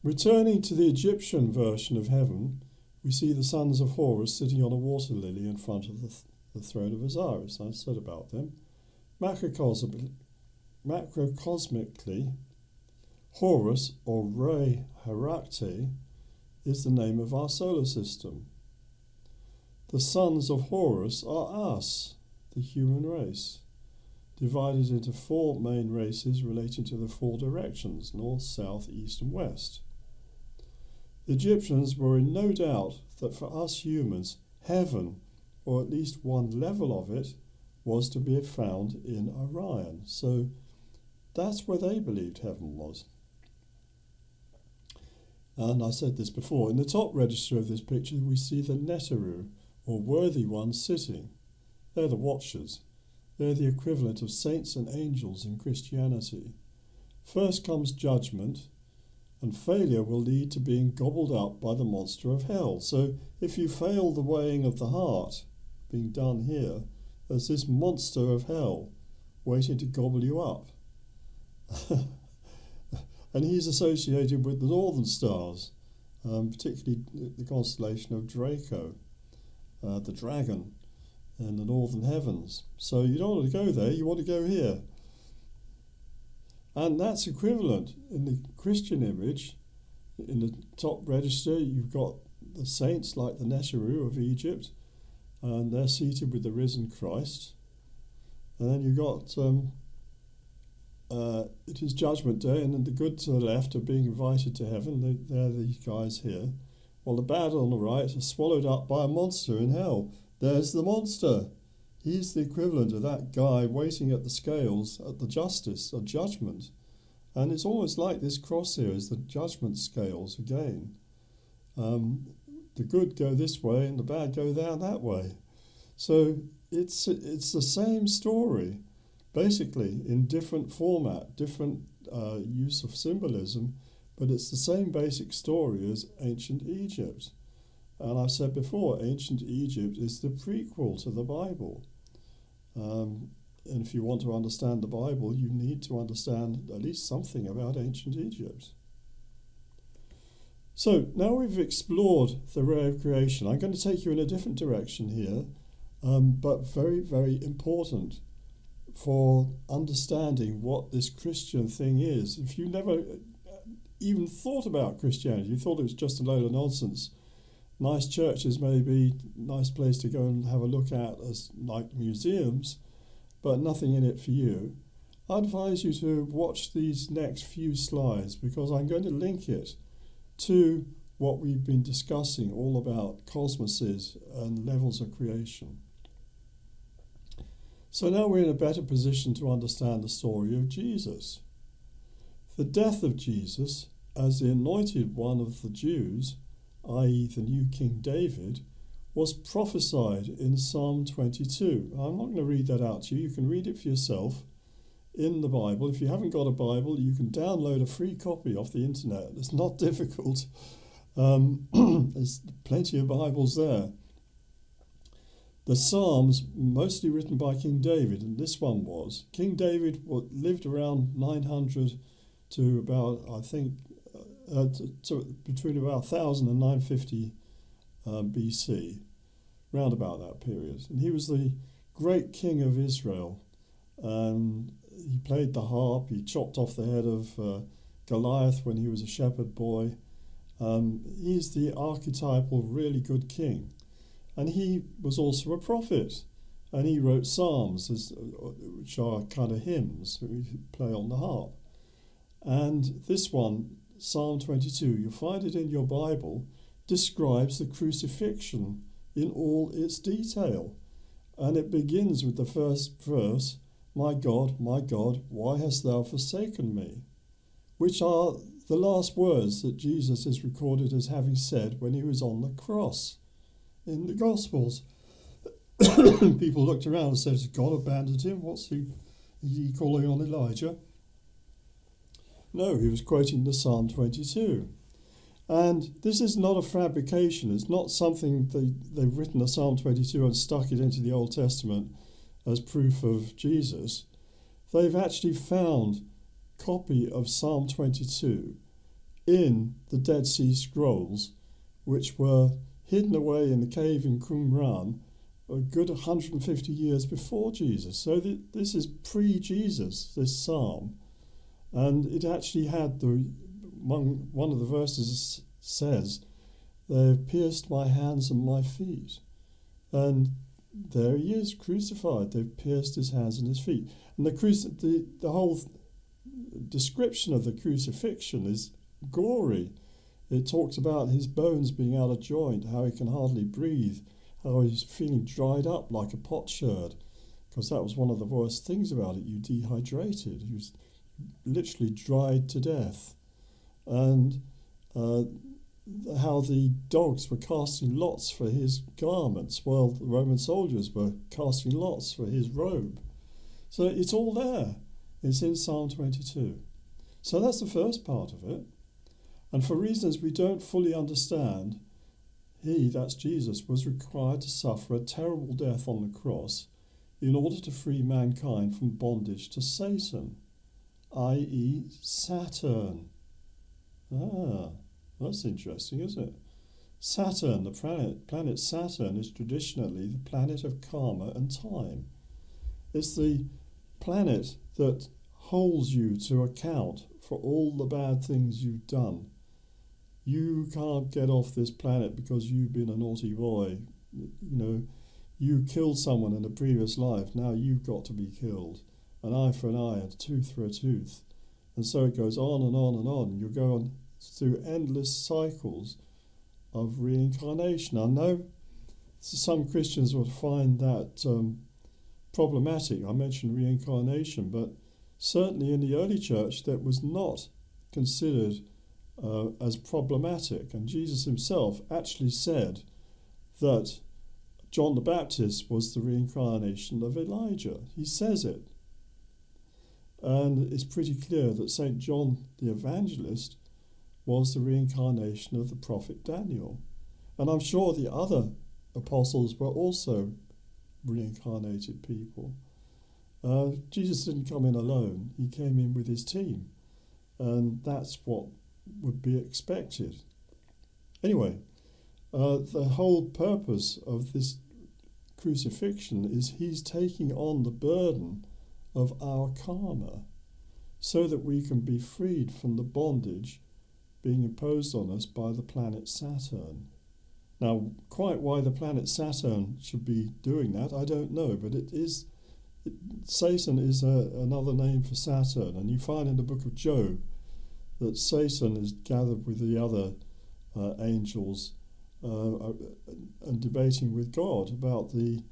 Returning to the Egyptian version of heaven, we see the sons of Horus sitting on a water lily in front of the throne of Osiris. I said about them. Macrocosmically, Horus, or Re Herakte, is the name of our solar system. The sons of Horus are us, the human race, divided into four main races relating to the four directions, north, south, east and west. The Egyptians were in no doubt that for us humans, heaven, or at least one level of it, was to be found in Orion. So that's where they believed heaven was. And I said this before, in the top register of this picture we see the Neteru, or worthy ones, sitting. They're the watchers. They're the equivalent of saints and angels in Christianity. First comes judgment, and failure will lead to being gobbled up by the monster of hell. So if you fail the weighing of the heart, being done here, there's this monster of hell waiting to gobble you up. And he's associated with the northern stars, particularly the constellation of Draco, the dragon, in the northern heavens. So you don't want to go there, you want to go here. And that's equivalent in the Christian image. In the top register, you've got the saints like the Neteru of Egypt, and they're seated with the risen Christ. And then you've got it is Judgment Day, and then the good to the left are being invited to heaven. They're these guys here. While the bad on the right are swallowed up by a monster in hell. There's the monster. He's the equivalent of that guy waiting at the scales at the justice or judgment. And it's almost like this cross here is the judgment scales again. The good go this way and the bad go down that way. So it's the same story, basically, in different format, different use of symbolism, but it's the same basic story as ancient Egypt. And I've said before, ancient Egypt is the prequel to the Bible. And if you want to understand the Bible, you need to understand at least something about ancient Egypt. So now we've explored the ray of creation. I'm going to take you in a different direction here, but very, very important for understanding what this Christian thing is. If you never even thought about Christianity, you thought it was just a load of nonsense, nice churches may be a nice place to go and have a look at as like museums, but nothing in it for you, I advise you to watch these next few slides, because I'm going to link it to what we've been discussing all about cosmoses and levels of creation. So now we're in a better position to understand the story of Jesus. The death of Jesus as the anointed one of the Jews, i.e. the new King David, was prophesied in Psalm 22. I'm not going to read that out to you. You can read it for yourself in the Bible. If you haven't got a Bible, you can download a free copy off the internet. It's not difficult. There's plenty of Bibles there. The Psalms, mostly written by King David, and this one was. King David lived around 900 to about, I think, between about 1000 and 950 BC, round about that period. And he was the great king of Israel. He played the harp. He chopped off the head of Goliath when he was a shepherd boy. He's the archetypal really good king. And he was also a prophet. And he wrote psalms, which are kind of hymns that we play on the harp. And this one, Psalm 22, you'll find it in your Bible, describes the crucifixion in all its detail. And it begins with the first verse, my God, why hast thou forsaken me? Which are the last words that Jesus is recorded as having said when he was on the cross. In the Gospels, people looked around and said, has God abandoned him? Is he calling on Elijah? No, he was quoting the Psalm 22. And this is not a fabrication. It's not something they've written a Psalm 22 and stuck it into the Old Testament as proof of Jesus. They've actually found a copy of Psalm 22 in the Dead Sea Scrolls, which were hidden away in the cave in Qumran a good 150 years before Jesus. So this is pre-Jesus, this psalm. And it actually had one of the verses says, they have pierced my hands and my feet. And there he is, crucified. They've pierced his hands and his feet. And the whole description of the crucifixion is gory. It talks about his bones being out of joint, how he can hardly breathe, how he's feeling dried up like a potsherd, because that was one of the worst things about it. You dehydrated. He was literally dried to death. And how the dogs were casting lots for his garments, while the Roman soldiers were casting lots for his robe. So it's all there. It's in Psalm 22. So that's the first part of it. And for reasons we don't fully understand, he, that's Jesus, was required to suffer a terrible death on the cross in order to free mankind from bondage to Satan, i.e. Saturn. That's interesting, isn't it? Saturn, the planet Saturn, is traditionally the planet of karma and time. It's the planet that holds you to account for all the bad things you've done. You can't get off this planet because you've been a naughty boy. You know, you killed someone in a previous life, now you've got to be killed. An eye for an eye, a tooth for a tooth. And so it goes on and on and on. You go on through endless cycles of reincarnation. I know some Christians would find that problematic. I mentioned reincarnation, but certainly in the early church that was not considered as problematic. And Jesus himself actually said that John the Baptist was the reincarnation of Elijah. He says it. And it's pretty clear that St. John the Evangelist was the reincarnation of the prophet Daniel. And I'm sure the other apostles were also reincarnated people. Jesus didn't come in alone. He came in with his team. And that's what would be expected. Anyway, the whole purpose of this crucifixion is he's taking on the burden of our karma so that we can be freed from the bondage being imposed on us by the planet Saturn. Now, quite why the planet Saturn should be doing that, I don't know, but Satan is another name for Saturn, and you find in the book of Job that Satan is gathered with the other angels and debating with God about the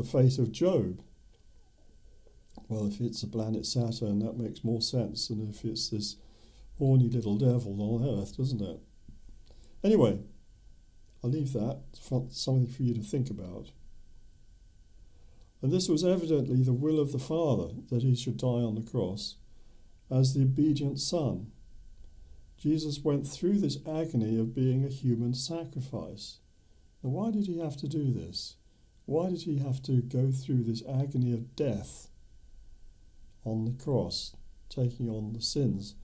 fate of Job. Well, if it's the planet Saturn, that makes more sense than if it's this horny little devil on Earth, doesn't it? Anyway, I'll leave that for something for you to think about. And this was evidently the will of the Father, that he should die on the cross as the obedient Son. Jesus went through this agony of being a human sacrifice. Now, why did he have to do this? Why did he have to go through this agony of death on the cross, taking on the sins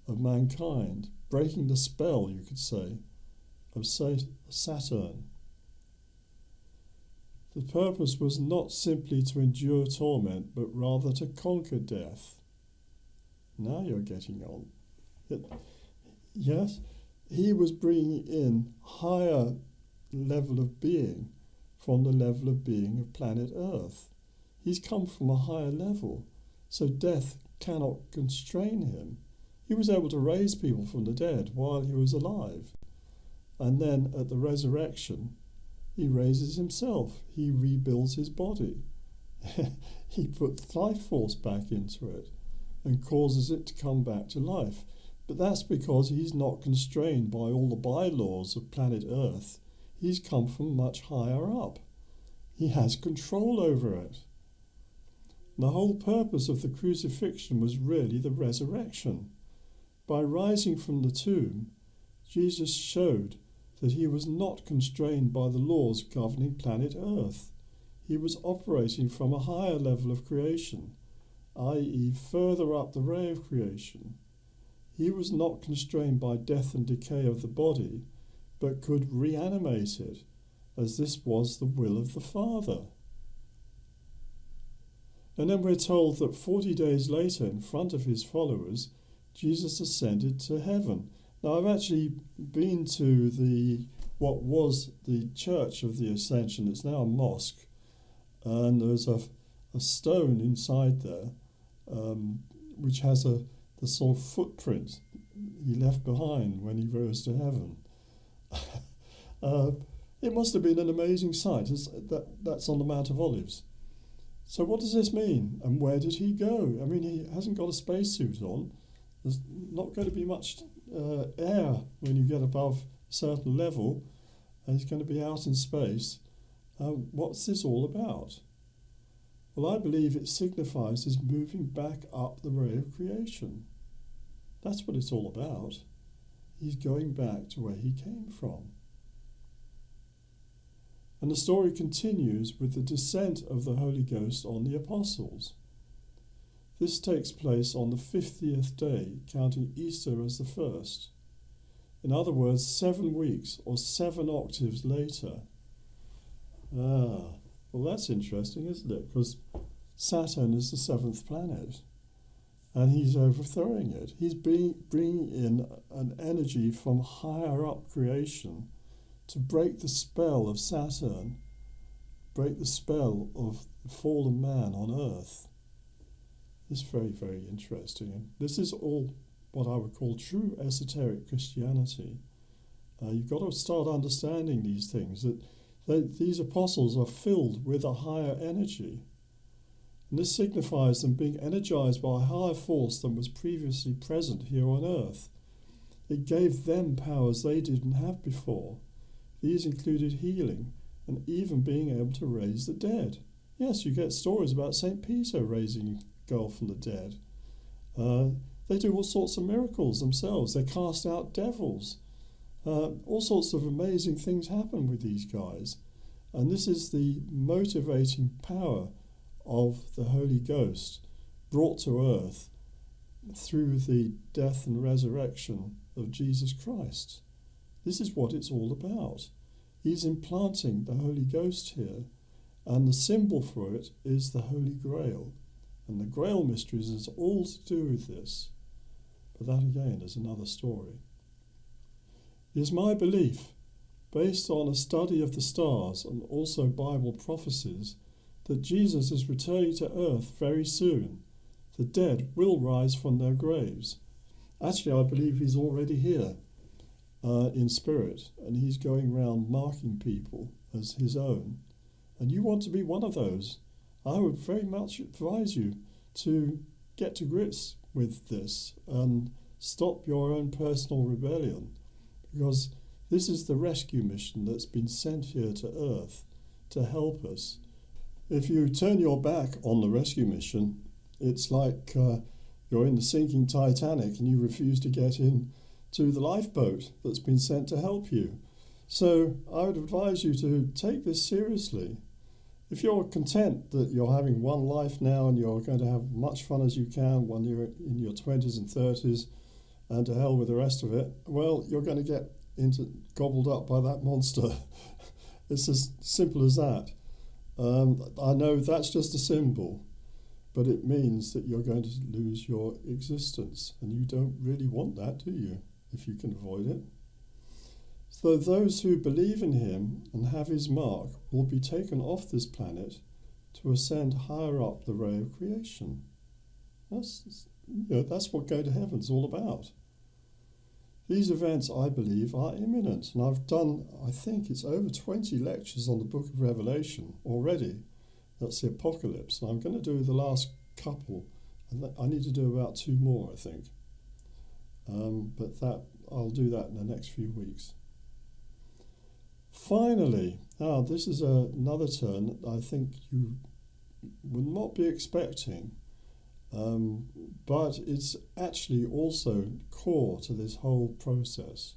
of mankind, breaking the spell, you could say, of Saturn? The purpose was not simply to endure torment, but rather to conquer death. Now you're getting on. Yes, he was bringing in higher level of being from the level of being of planet Earth. He's come from a higher level, so death cannot constrain him. He was able to raise people from the dead while he was alive. And then at the resurrection, he raises himself. He rebuilds his body. He puts life force back into it and causes it to come back to life. But that's because he's not constrained by all the bylaws of planet Earth. He's come from much higher up. He has control over it. The whole purpose of the crucifixion was really the resurrection. By rising from the tomb, Jesus showed that he was not constrained by the laws governing planet Earth. He was operating from a higher level of creation, i.e. further up the ray of creation. He was not constrained by death and decay of the body, but could reanimate it, as this was the will of the Father. And then we're told that 40 days later, in front of his followers, Jesus ascended to heaven. Now, I've actually been to what was the Church of the Ascension. It's now a mosque, and there's a stone inside there which has the sort of footprint he left behind when he rose to heaven. It must have been an amazing sight. That's on the Mount of Olives. So what does this mean? And where did he go? I mean, he hasn't got a spacesuit on. There's not going to be much air when you get above a certain level. And he's going to be out in space. What's this all about? Well, I believe it signifies his moving back up the ray of creation. That's what it's all about. He's going back to where he came from. And the story continues with the descent of the Holy Ghost on the apostles. This takes place on the 50th day, counting Easter as the first. In other words, 7 weeks or 7 octaves later. Well, that's interesting, isn't it? Because Saturn is the 7th planet, and he's overthrowing it. He's bringing in an energy from higher up creation to break the spell of Saturn break the spell of the fallen man on earth. It's very, very interesting. And this is all what I would call true esoteric Christianity. You've got to start understanding these things, that these apostles are filled with a higher energy. And this signifies them being energized by a higher force than was previously present here on earth. It gave them powers they didn't have before. These included healing and even being able to raise the dead. Yes, you get stories about St. Peter raising a girl from the dead. They do all sorts of miracles themselves. They cast out devils. All sorts of amazing things happen with these guys. And this is the motivating power of the Holy Ghost brought to earth through the death and resurrection of Jesus Christ. This is what it's all about. He's implanting the Holy Ghost here, and the symbol for it is the Holy Grail. And the Grail mysteries is all to do with this. But that again is another story. It is my belief, based on a study of the stars and also Bible prophecies, that Jesus is returning to earth very soon. The dead will rise from their graves. Actually, I believe he's already here in spirit, and he's going around marking people as his own. And you want to be one of those. I would very much advise you to get to grips with this and stop your own personal rebellion, because this is the rescue mission that's been sent here to earth to help us. If you turn your back on the rescue mission, it's like you're in the sinking Titanic and you refuse to get in to the lifeboat that's been sent to help you. So I would advise you to take this seriously. If you're content that you're having one life now and you're going to have much fun as you can when you're in your 20s and 30s, and to hell with the rest of it, well, you're going to get gobbled up by that monster. It's as simple as that. I know that's just a symbol, but it means that you're going to lose your existence, and you don't really want that, do you, if you can avoid it? So those who believe in him and have his mark will be taken off this planet to ascend higher up the ray of creation. That's what going to heaven is all about. These events, I believe, are imminent, and I've done, I think it's over 20 lectures on the Book of Revelation already. That's the Apocalypse, and I'm going to do the last couple, and I need to do about 2 more, I think. But I'll do that in the next few weeks. Finally, now this is another turn that I think you would not be expecting, but it's actually also core to this whole process.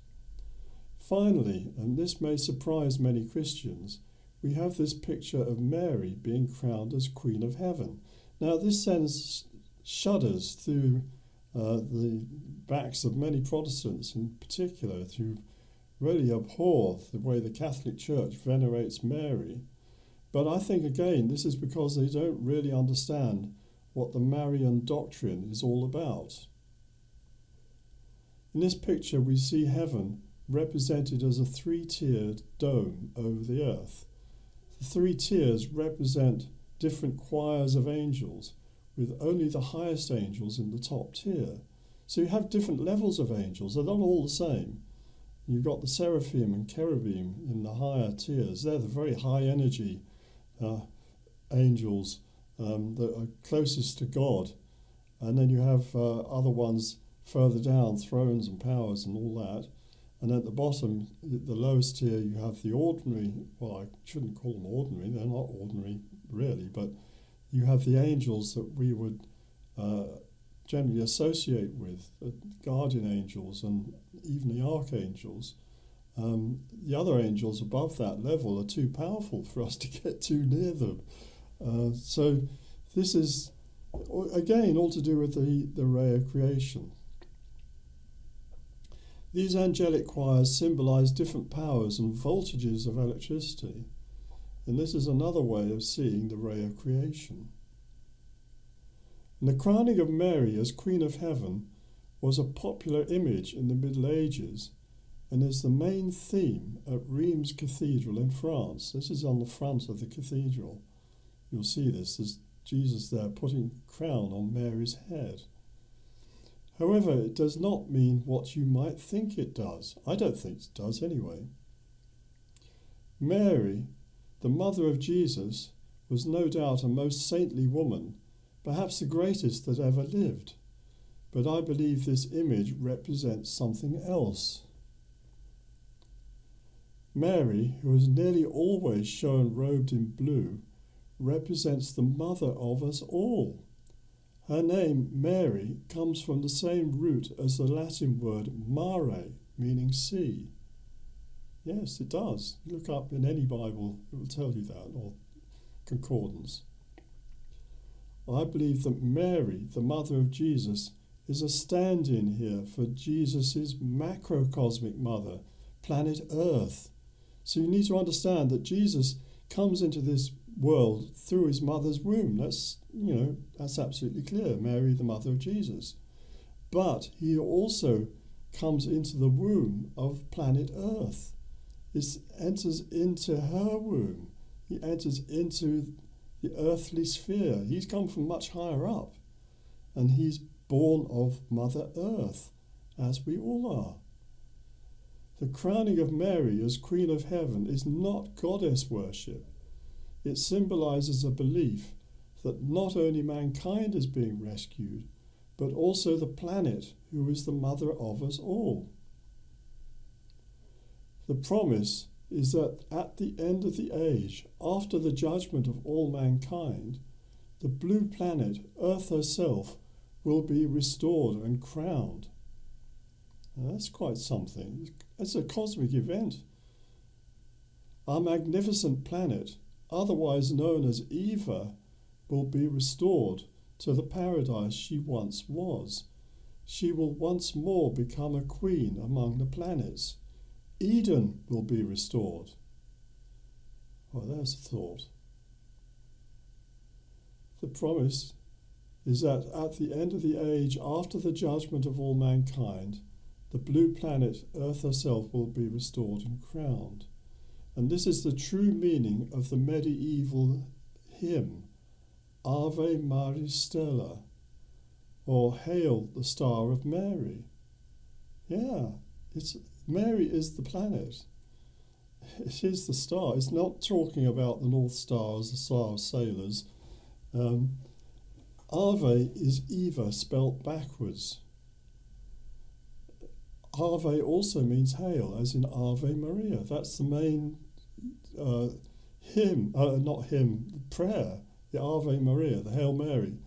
Finally, and this may surprise many Christians, we have this picture of Mary being crowned as Queen of Heaven. Now this sends shudders through the backs of many Protestants in particular, who really abhor the way the Catholic Church venerates Mary. But I think, again, this is because they don't really understand what the Marian doctrine is all about. In this picture, we see heaven represented as a 3-tiered dome over the earth. The 3 tiers represent different choirs of angels, with only the highest angels in the top tier. So you have different levels of angels. They're not all the same. You've got the seraphim and cherubim in the higher tiers. They're the very high energy angels that are closest to God. And then you have other ones further down, thrones and powers and all that. And at the bottom, the lowest tier, you have the ordinary, well, I shouldn't call them ordinary, they're not ordinary really, but you have the angels that we would generally associate with, guardian angels and even the archangels. The other angels above that level are too powerful for us to get too near them. So this is, again, all to do with the ray of creation. These angelic choirs symbolize different powers and voltages of electricity, and this is another way of seeing the ray of creation. And the crowning of Mary as Queen of Heaven was a popular image in the Middle Ages, and is the main theme at Reims Cathedral in France. This is on the front of the cathedral. You'll see this. There's Jesus there putting a crown on Mary's head. However, it does not mean what you might think it does. I don't think it does anyway. Mary, the mother of Jesus, was no doubt a most saintly woman, perhaps the greatest that ever lived. But I believe this image represents something else. Mary, who is nearly always shown robed in blue, represents the mother of us all. Her name, Mary, comes from the same root as the Latin word mare, meaning sea. Yes, it does. You look up in any Bible, it will tell you that, or concordance. I believe that Mary, the mother of Jesus, is a stand-in here for Jesus' macrocosmic mother, planet Earth. So you need to understand that Jesus comes into this world through his mother's womb. That's absolutely clear. Mary, the mother of Jesus. But he also comes into the womb of planet Earth. He enters into her womb. He enters into the earthly sphere. He's come from much higher up, and he's born of Mother Earth, as we all are. The crowning of Mary as Queen of Heaven is not goddess worship. It symbolizes a belief that not only mankind is being rescued, but also the planet, who is the mother of us all. The promise is that at the end of the age, after the judgment of all mankind, the blue planet, Earth herself, will be restored and crowned. Now, that's quite something. It's a cosmic event. Our magnificent planet, otherwise known as Eva, will be restored to the paradise she once was. She will once more become a queen among the planets. Eden will be restored. Well, there's a thought. The promise is that at the end of the age, after the judgment of all mankind, the blue planet, Earth herself, will be restored and crowned. And this is the true meaning of the medieval hymn, Ave Maris Stella, or Hail the Star of Mary. Yeah, Mary is the planet. It is the star. It's not talking about the North Star as the star of sailors. Ave is Eva spelt backwards. Ave also means hail, as in Ave Maria. That's the main prayer, the Ave Maria, the Hail Mary.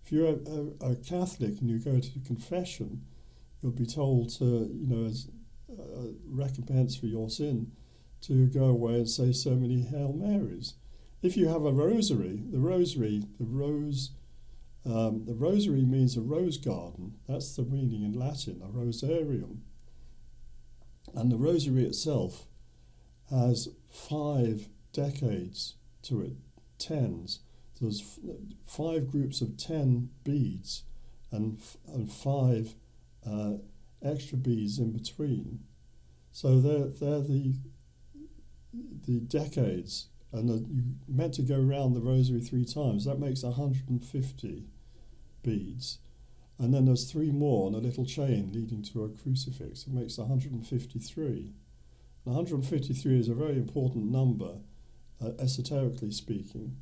If you're a Catholic and you go to confession, you'll be told to, as recompense for your sin, to go away and say so many Hail Marys. If you have a rosary, the rosary means a rose garden. That's the meaning in Latin, a rosarium. And the rosary itself has 5 decades to it, tens. There's 5 groups of 10 beads and 5 extra beads in between. So they're the decades, and you're meant to go around the rosary 3 times. That makes 150 beads. And then there's 3 more on a little chain leading to a crucifix. It makes 153. 153 is a very important number, esoterically speaking.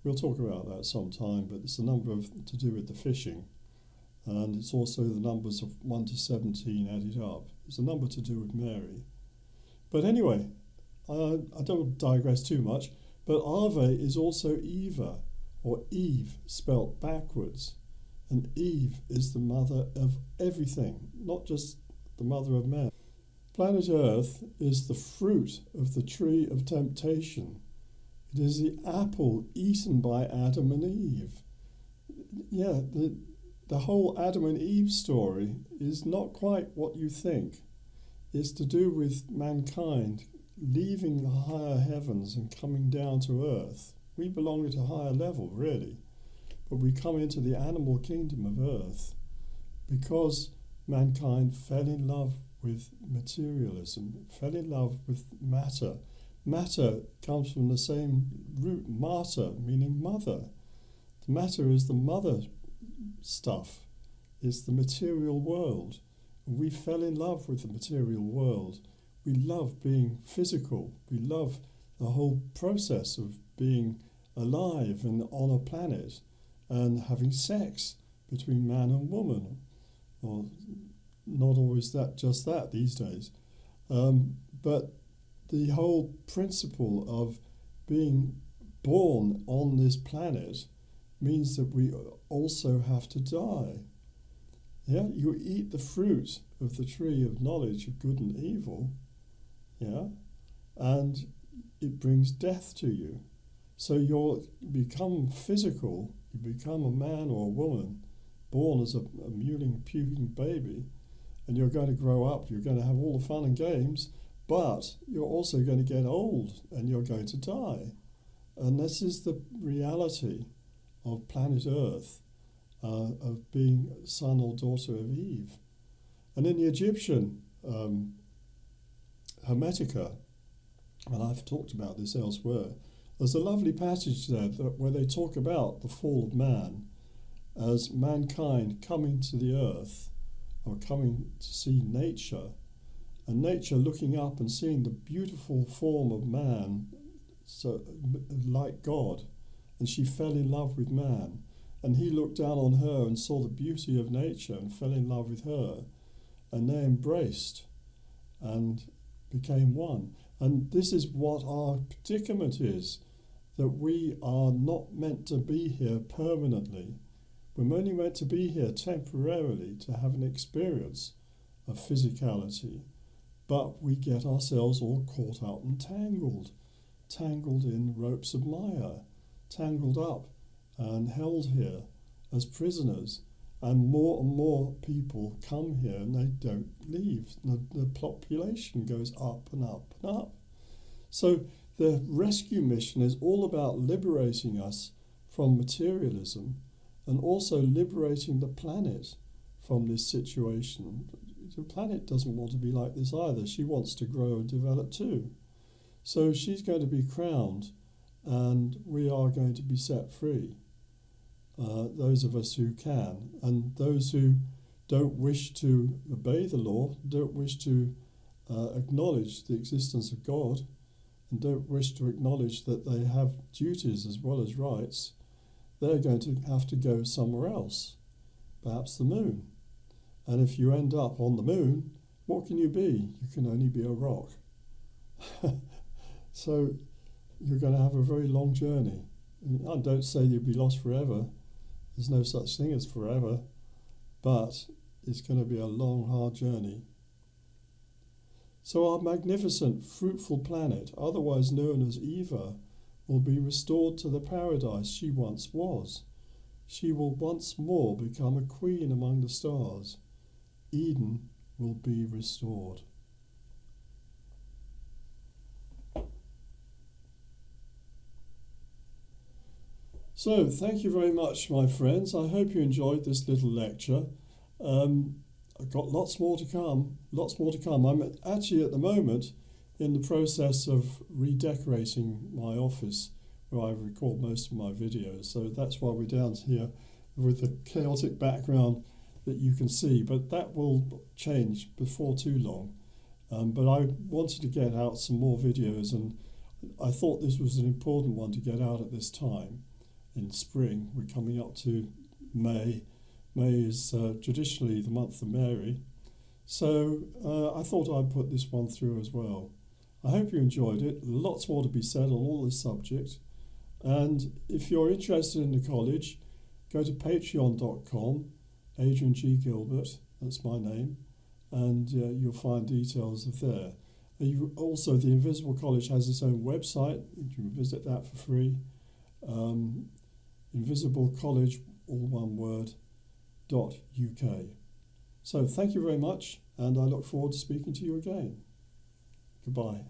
We'll talk about that sometime, but it's a number to do with the fishing. And it's also the numbers of 1 to 17 added up. It's a number to do with Mary. But anyway, I don't digress too much, but Ave is also Eva, or Eve, spelt backwards. And Eve is the mother of everything, not just the mother of man. Planet Earth is the fruit of the tree of temptation. It is the apple eaten by Adam and Eve. Yeah, the whole Adam and Eve story is not quite what you think. It's to do with mankind leaving the higher heavens and coming down to earth. We belong at a higher level, really. But we come into the animal kingdom of earth because mankind fell in love with materialism, fell in love with matter. Matter comes from the same root, mater, meaning mother. The matter is the mother stuff. It's the material world. We fell in love with the material world. We love being physical. We love the whole process of being alive and on a planet and having sex between man and woman. Or not always just that these days. But the whole principle of being born on this planet means that we also have to die. Yeah, you eat the fruit of the tree of knowledge of good and evil, yeah, and it brings death to you. So you become physical, you become a man or a woman, born as a mewling, puking baby, and you're going to grow up, you're going to have all the fun and games, but you're also going to get old and you're going to die. And this is the reality of planet Earth, of being son or daughter of Eve. And in the Egyptian Hermetica, and I've talked about this elsewhere, there's a lovely passage there where they talk about the fall of man as mankind coming to the earth, or coming to see nature, and nature looking up and seeing the beautiful form of man, so like God, and she fell in love with man, and he looked down on her and saw the beauty of nature and fell in love with her, and they embraced and became one. And this is what our predicament is, that we are not meant to be here permanently. We're only meant to be here temporarily to have an experience of physicality, but we get ourselves all caught up and tangled in ropes of Maya, tangled up and held here as prisoners, and more people come here and they don't leave. The population goes up and up and up. So the rescue mission is all about liberating us from materialism and also liberating the planet from this situation. The planet doesn't want to be like this either. She wants to grow and develop too. So she's going to be crowned and we are going to be set free. Those of us who can, and those who don't wish to obey the law, don't wish to acknowledge the existence of God, and don't wish to acknowledge that they have duties as well as rights, they're going to have to go somewhere else, perhaps the moon. And if you end up on the moon, what can you be? You can only be a rock. So you're going to have a very long journey. I don't say you'll be lost forever. There's no such thing as forever, but it's going to be a long, hard journey. So our magnificent, fruitful planet, otherwise known as Eva, will be restored to the paradise she once was. She will once more become a queen among the stars. Eden will be restored. So, thank you very much, my friends. I hope you enjoyed this little lecture. I've got lots more to come. I'm actually at the moment in the process of redecorating my office where I record most of my videos. So that's why we're down here with the chaotic background that you can see. But that will change before too long. But I wanted to get out some more videos, and I thought this was an important one to get out at this time. In spring, we're coming up to May. May is traditionally the month of Mary. So I thought I'd put this one through as well. I hope you enjoyed it. Lots more to be said on all this subject. And if you're interested in the college, go to patreon.com, Adrian G. Gilbert, that's my name, and you'll find details of there. Also, the Invisible College has its own website. You can visit that for free. Invisible College, all one word, .uk. So thank you very much, and I look forward to speaking to you again. Goodbye.